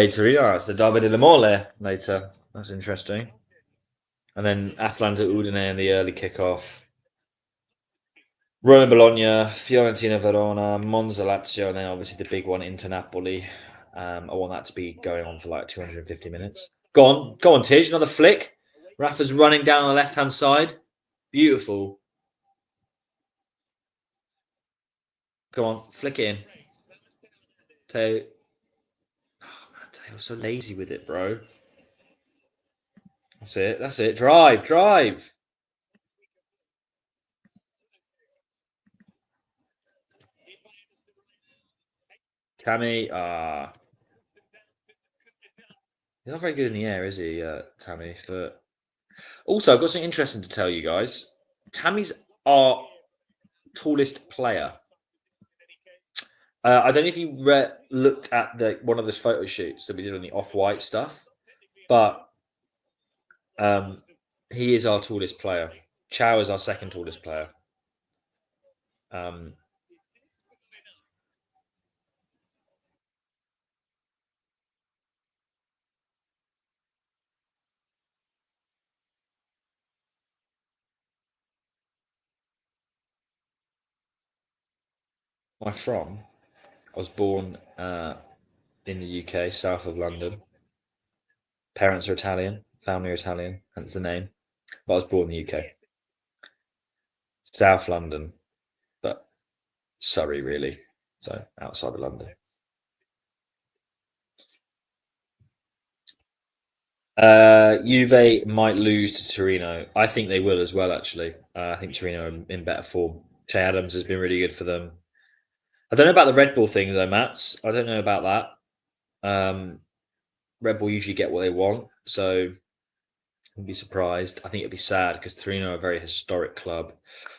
Torino. It's the Derby della Mole later. That's interesting. And then Atalanta Udine in the early kickoff. Roma Bologna, Fiorentina Verona, Monza Lazio, and then obviously the big one, Inter Napoli. I want that to be going on for like 250 minutes. Go on, Tish, another flick. Rafa's running down on the left hand side. Beautiful. Go on, flick it in. Teo. Oh man, Teo's so lazy with it, bro. That's it. That's it. Drive. Tammy. He's not very good in the air, is he, Tammy? Also, I've got something interesting to tell you guys. Tammy's our tallest player. I don't know if you looked at one of those photo shoots that we did on the off-white stuff, but he is our tallest player. Chow is our second tallest player. I'm from. I was born in the UK, south of London. Parents are Italian, family are Italian, hence the name. But I was born in the UK. South London, but Surrey, really. So outside of London. Juve might lose to Torino. I think they will as well, actually. I think Torino are in better form. Che Adams has been really good for them. I don't know about the Red Bull thing, though, Mats. I don't know about that. Red Bull usually get what they want, so I'd be surprised. I think it'd be sad because Torino are a very historic club.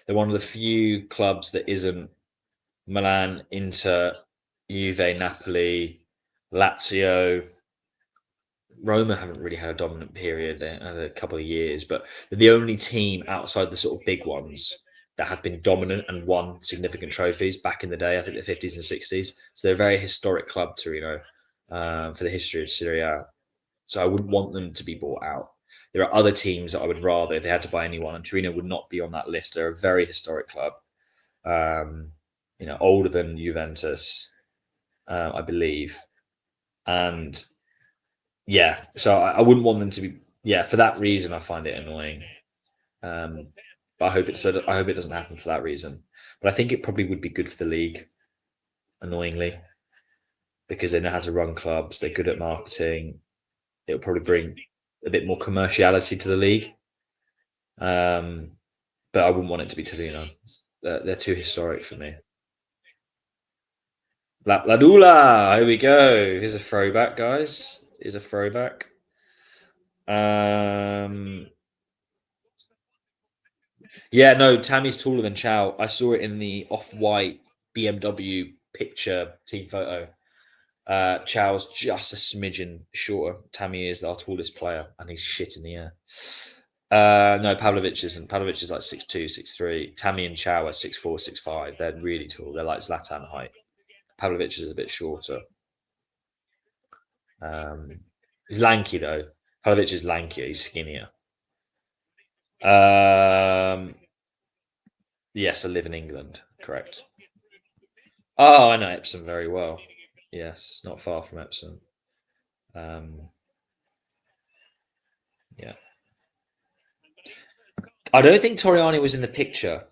They're one of the few clubs that isn't Milan, Inter, Juve, Napoli, Lazio. Roma haven't really had a dominant period. They had a couple of years, but they're the only team outside the sort of big ones that have been dominant and won significant trophies back in the day. I think the 50s and 60s. So they're a very historic club, Torino, for the history of Serie A. So I wouldn't want them to be bought out. There are other teams that I would rather, if they had to buy anyone, and Torino would not be on that list. They're a very historic club. Older than Juventus, I believe, and yeah, so I wouldn't want them to be. Yeah, for that reason, I find it annoying. But I hope it doesn't happen for that reason. But I think it probably would be good for the league, annoyingly, because they know how to run clubs. They're good at marketing. It'll probably bring a bit more commerciality to the league. But I wouldn't want it to be Torino. They're too historic for me. Ladula, here we go. Here's a throwback, guys. Here's a throwback. Yeah, no, Tammy's taller than Chow. I saw it in the off-white BMW picture team photo. Chow's just a smidgen shorter. Tammy is our tallest player, and he's shit in the air. No, Pavlovic isn't. Pavlovic is like 6'2", 6'3". Tammy and Chow are 6'4", 6'5". They're really tall. They're like Zlatan height. Pavlovic is a bit shorter. He's lanky though. Pavlovic is lankier. He's skinnier. Yes, I live in England. Correct. Oh, I know Epsom very well. Yes, not far from Epsom. Yeah. I don't think Toriani was in the picture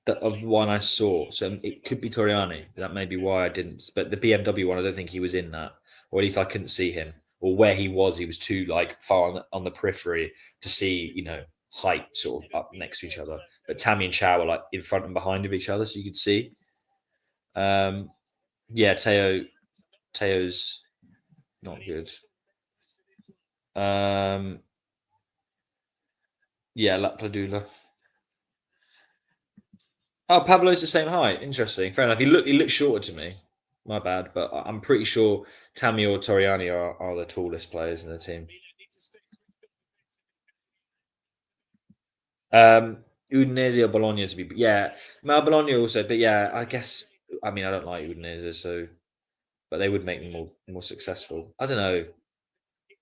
of the one I saw, so it could be Toriani. That may be why I didn't. But the BMW one, I don't think he was in that, or at least I couldn't see him. Or where he was too like far on the periphery to see, height sort of up next to each other. But Tammy and Chow were like in front and behind of each other, so you could see. Yeah, Teo's not good. Yeah, Lapladula. Oh, Pablo's the same height. Interesting. Fair enough. He looked shorter to me. My bad, but I'm pretty sure Tammy or Toriani are the tallest players in the team. Udinese or Bologna to be, yeah. Bologna also, but yeah, I guess. I mean, I don't like Udinese, so, but they would make me more successful. I don't know.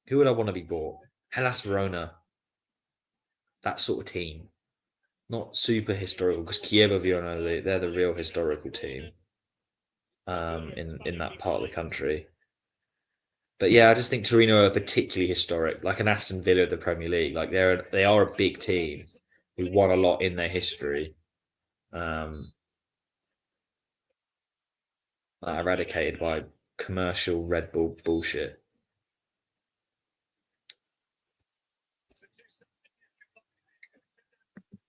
Who would I want to be bought? Hellas Verona. That sort of team. Not super historical, because Chievo Verona, they're the real historical team. In that part of the country. But yeah, I just think Torino are particularly historic, like an Aston Villa of the Premier League. Like they are a big team who won a lot in their history. Eradicated by commercial Red Bull bullshit.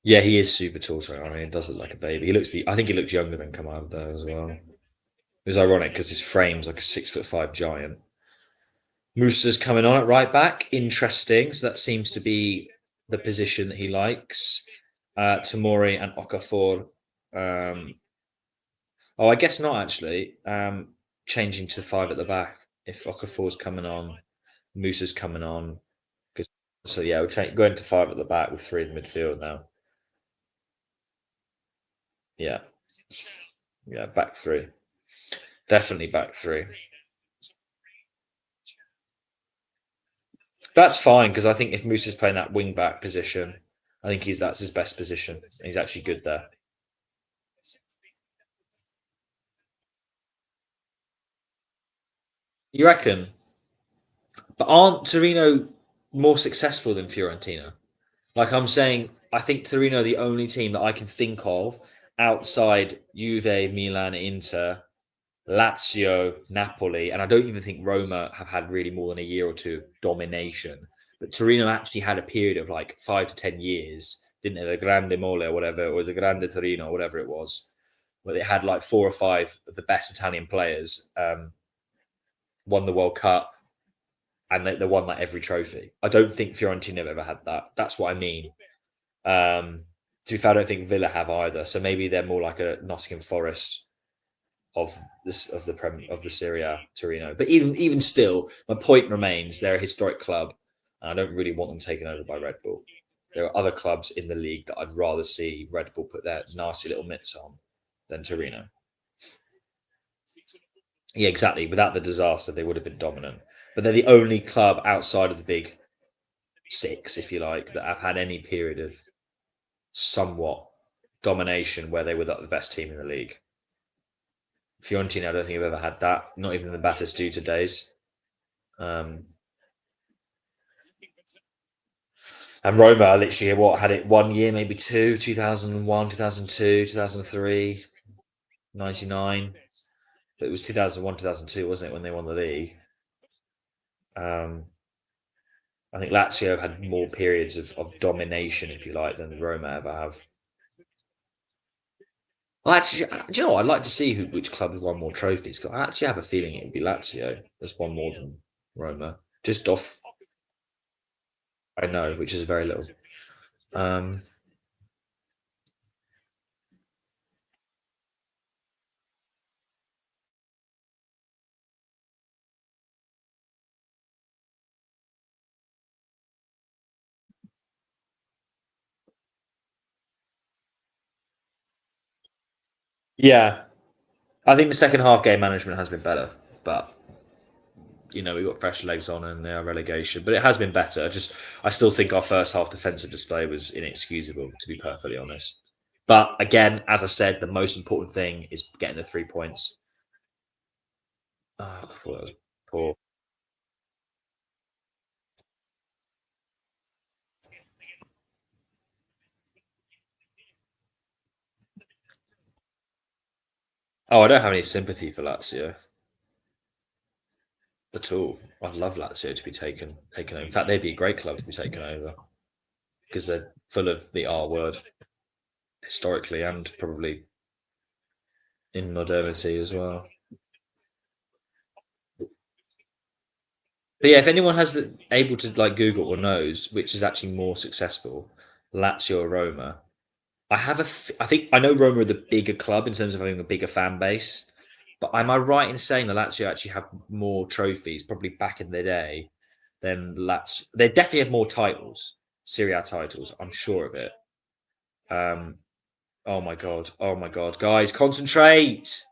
Yeah, he is super tall. I mean, he does look like a baby. I think he looks younger than Camarda as well. It was ironic because his frame's like a 6'5" giant. Musa's coming on at right back. Interesting. So that seems to be the position that he likes. Tomori and Okafor. I guess not actually. Changing to 5 at the back. If Okafor's coming on, Musa's coming on. So yeah, we're going to 5 at the back with 3 in the midfield now. Yeah. Yeah, back 3. Definitely back 3. That's fine because I think if Musa's playing that wing back position, I think that's his best position. He's actually good there. You reckon? But aren't Torino more successful than Fiorentina. Like I'm saying, I think Torino are the only team that I can think of outside Juve, Milan, Inter, Lazio, Napoli, and I don't even think Roma have had really more than a year or two of domination. But Torino actually had a period of like 5 to 10 years, didn't they? The Grande Mole or whatever, or the Grande Torino, or whatever it was, where they had like 4 or 5 of the best Italian players, won the World Cup, and they won like every trophy. I don't think Fiorentina have ever had that. That's what I mean. To be fair, I don't think Villa have either. So maybe they're more like a Nottingham Forest of this of the Serie A, Torino. But even still, my point remains: they're a historic club, and I don't really want them taken over by Red Bull. There are other clubs in the league that I'd rather see Red Bull put their nasty little mitts on than Torino. Yeah, exactly. Without the disaster, they would have been dominant. But they're the only club outside of the big six, if you like, that have had any period of somewhat domination where they were the best team in the league. Fiorentina, I don't think I've ever had that. Not even the Batistuta days. And Roma literally had it 1 year, maybe two, 2001, 2002, 2003, 99. But it was 2001, 2002, wasn't it, when they won the league? I think Lazio have had more periods of domination, if you like, than Roma ever have. Well, actually, do you know what? I'd like to see which club has won more trophies. I actually have a feeling it would be Lazio that's won more than Roma. Just off, I know, which is very little. Yeah, I think the second half game management has been better, but we got fresh legs on and they are relegation. But it has been better. I still think our first half defensive display was inexcusable, to be perfectly honest. But again, as I said, the most important thing is getting the 3 points. Oh, I thought that was poor. Oh, I don't have any sympathy for Lazio at all. I'd love Lazio to be taken over. In fact, they'd be a great club to be taken over because they're full of the R word historically and probably in modernity as well. But yeah, if anyone able to like Google or knows which is actually more successful, Lazio or Roma, I think I know Roma are the bigger club in terms of having a bigger fan base. But am I right in saying that Lazio actually have more trophies, probably back in the day, than Lazio? They definitely have more titles, Serie A titles. I'm sure of it. Um, oh my god! Oh my god, guys, concentrate!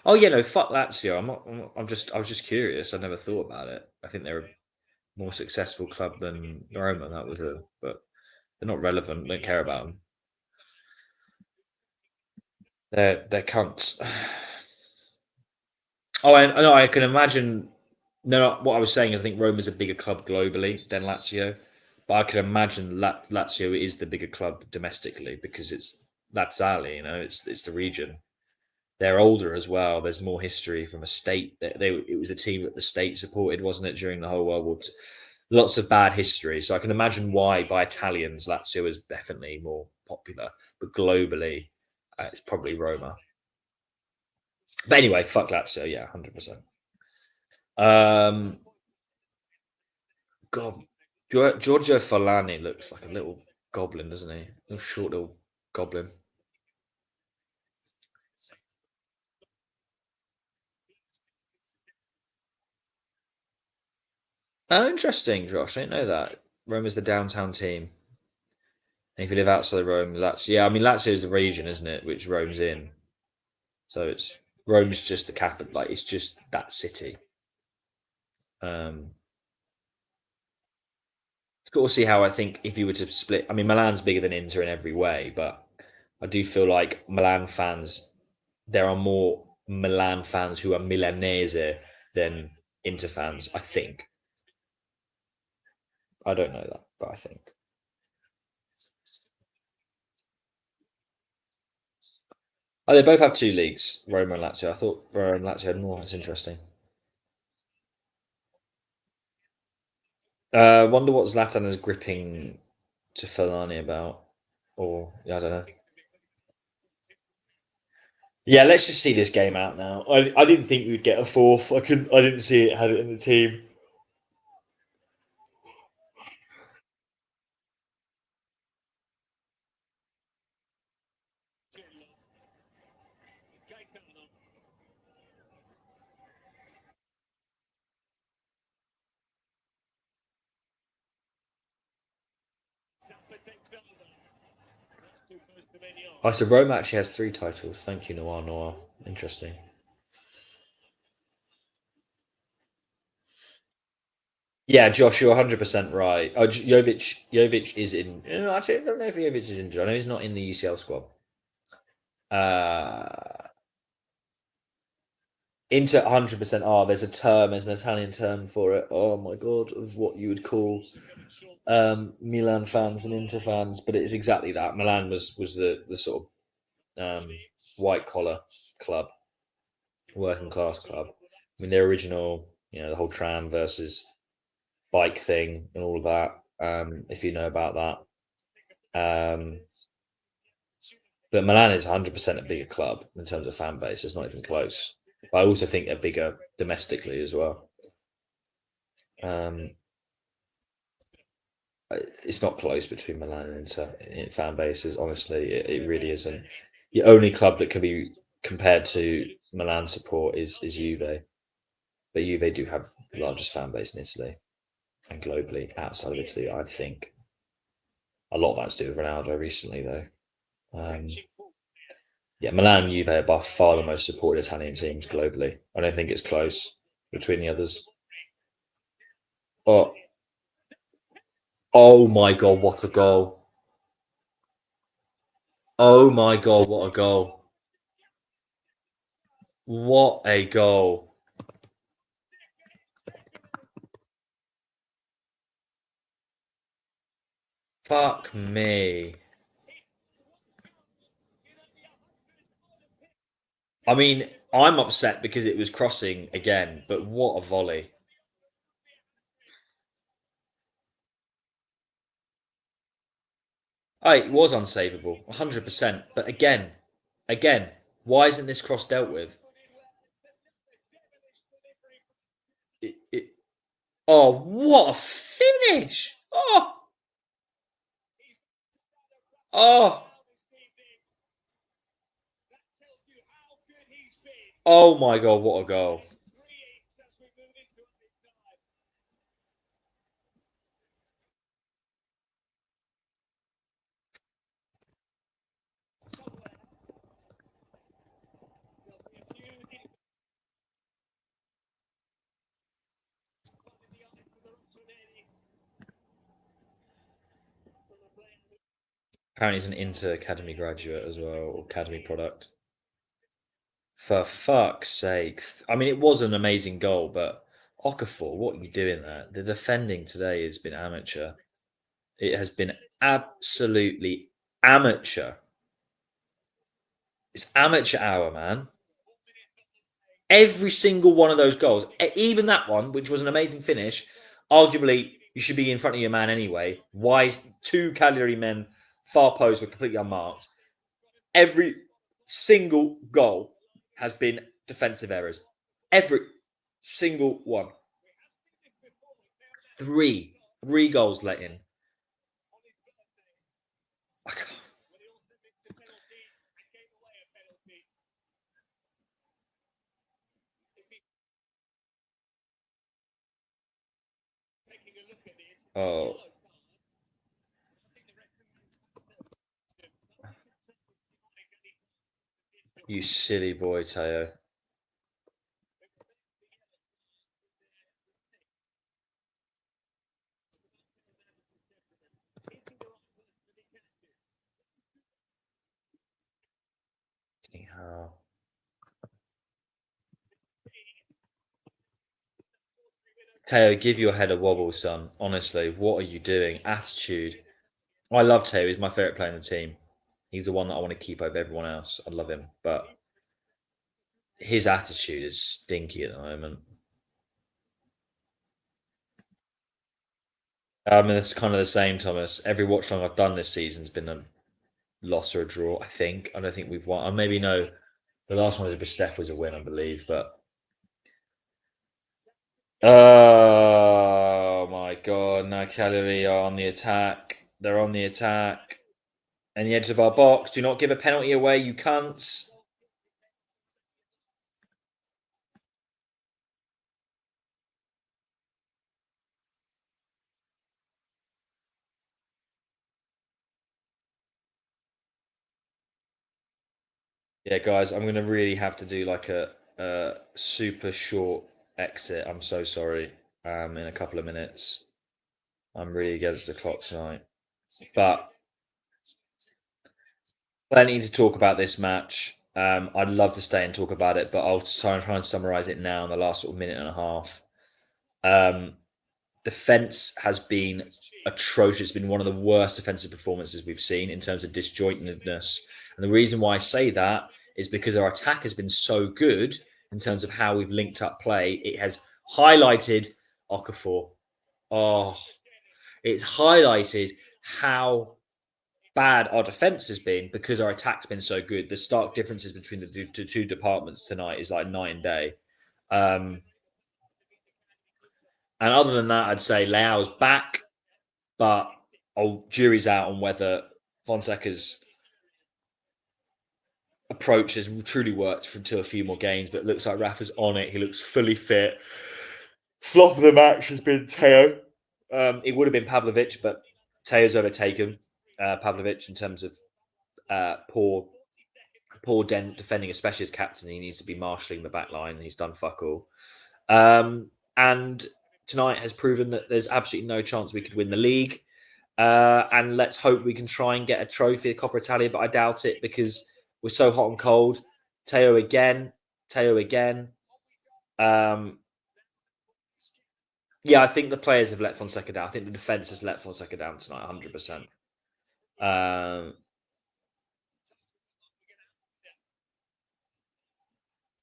Oh yeah, no, fuck Lazio. I'm not. I was just curious. I never thought about it. I think they're a more successful club than Roma. But they're not relevant. Don't care about them. They're cunts. Oh, I know. I can imagine. No, what I was saying is, I think Roma's a bigger club globally than Lazio, but I can imagine Lazio is the bigger club domestically because it's Lazzali. It's the region. They're older as well. There's more history from a state. It was a team that the state supported, wasn't it, during the whole World War II? Lots of bad history. So I can imagine why, by Italians, Lazio is definitely more popular. But globally, it's probably Roma. But anyway, fuck Lazio. Yeah, 100%. Um, God, Giorgio Falani looks like a little goblin, doesn't he? A little short little goblin. Oh, interesting, Josh. I didn't know that. Rome is the downtown team. And if you live outside Rome, I mean, Lazio is the region, isn't it? Which Rome's in. So Rome's just the capital. Like it's just that city. Um, It's got to see how I think if you were to split. I mean, Milan's bigger than Inter in every way, but I do feel like Milan fans. There are more Milan fans who are Milanese than Inter fans. I think. I don't know that, but I think. Oh, they both have two leagues, Roma and Lazio. I thought Roma and Lazio had more. That's interesting. Wonder what Zlatan is gripping to Fellaini about, or yeah, I don't know. Yeah, let's just see this game out now. I didn't think we'd get a fourth. I didn't see it. Had it in the team. Oh, so Rome actually has three titles. Thank you, Noir Noir. Interesting. Yeah, Josh, you're 100% right. Oh, Jovic is in. Actually, I don't know if Jovic is injured. I know he's not in the UCL squad. Uh, Inter 100% are. There's a term, there's an Italian term for it. Oh my god, of what you would call Milan fans and Inter fans, but it is exactly that. Milan was the sort of white collar club, working class club. I mean, their original, the whole tram versus bike thing and all of that. If you know about that, but Milan is 100% a bigger club in terms of fan base. It's not even close. I also think they're bigger domestically as well. Um, it's not close between Milan and Inter in fan bases. Honestly, it really isn't. The only club that can be compared to Milan support is Juve, but Juve do have the largest fan base in Italy and globally outside of Italy. I think a lot of that's to do with Ronaldo recently, though. Um, yeah, Milan and Juve are by far the most supported Italian teams globally. I don't think it's close between the others. Oh, oh my god, what a goal! Oh my god, what a goal! What a goal! Fuck me. I mean, I'm upset because it was crossing again, but what a volley. Oh, it was unsavable, 100%. But again, why isn't this cross dealt with? It, oh, what a finish! Oh, oh my god, what a goal! Apparently, he's an Inter Academy graduate as well, or Academy product. For fuck's sake! I mean, it was an amazing goal, but Okafor, what are you doing there? The defending today has been amateur. It has been absolutely amateur. It's amateur hour, man. Every single one of those goals, even that one, which was an amazing finish, arguably you should be in front of your man anyway. Why is two Cagliari men far post were completely unmarked? Every single goal has been defensive errors. Every single one. Three goals let in. Oh, you silly boy, Teo. Teo, give your head a wobble, son. Honestly, what are you doing? Attitude. I love Teo. He's my favourite player in the team. He's the one that I want to keep over everyone else. I love him. But his attitude is stinky at the moment. I mean, it's kind of the same, Thomas. Every watch long I've done this season's been a loss or a draw, I think. I don't think we've won. Or maybe no. The last one with Steph was a win, I believe. But oh my god! Now Cagliari are on the attack. They're on the attack. And the edge of our box. Do not give a penalty away, you cunts. Yeah, guys, I'm going to really have to do like a super short exit. I'm so sorry. In a couple of minutes. I'm really against the clock tonight. But plenty to talk about this match. I'd love to stay and talk about it, but I'll try and summarize it now in the last sort of minute and a half. Defense has been atrocious. It's been one of the worst defensive performances we've seen in terms of disjointedness. And the reason why I say that is because our attack has been so good in terms of how we've linked up play. It has highlighted Okafor. Oh, it's highlighted how bad our defense has been because our attack's been so good. The stark differences between the two departments tonight is like night and day. And other than that, I'd say Leao's back, but jury's out on whether Fonseca's approach has truly worked for until a few more games. But it looks like Rafa's on it. He looks fully fit. Flop of the match has been Teo. It would have been Pavlovic, but Teo's overtaken Pavlovic in terms of poor defending, especially as captain. He needs to be marshalling the back line, and he's done fuck all. And tonight has proven that there's absolutely no chance we could win the league. And let's hope we can try and get a trophy of Coppa Italia, but I doubt it because we're so hot and cold. Teo again. Yeah, I think the players have let Fonseca down. I think the defence has let Fonseca down tonight, 100%.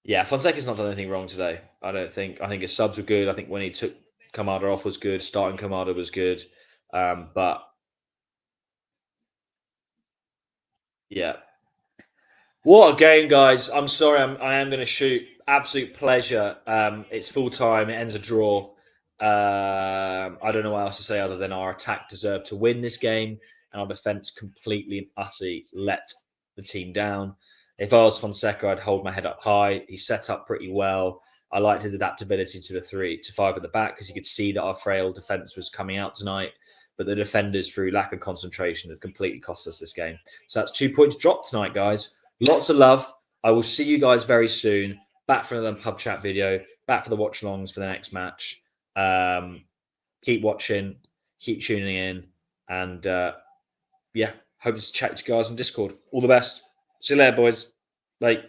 Yeah, Fonseca's not done anything wrong today. I don't think. I think his subs were good. I think when he took Camarda off was good. Starting Camarda was good. But yeah. What a game, guys. I'm sorry, I am going to shoot. Absolute pleasure. It's full time. It ends a draw. I don't know what else to say other than our attack deserved to win this game, and our defence completely and utterly let the team down. If I was Fonseca, I'd hold my head up high. He set up pretty well. I liked his adaptability to the 3 to 5 at the back because you could see that our frail defence was coming out tonight. But the defenders, through lack of concentration, have completely cost us this game. So that's 2 points dropped tonight, guys. Lots of love. I will see you guys very soon. Back for another pub chat video. Back for the watch-alongs for the next match. Keep watching. Keep tuning in. And yeah, hope to chat to you guys on Discord. All the best. See you later, boys. Bye.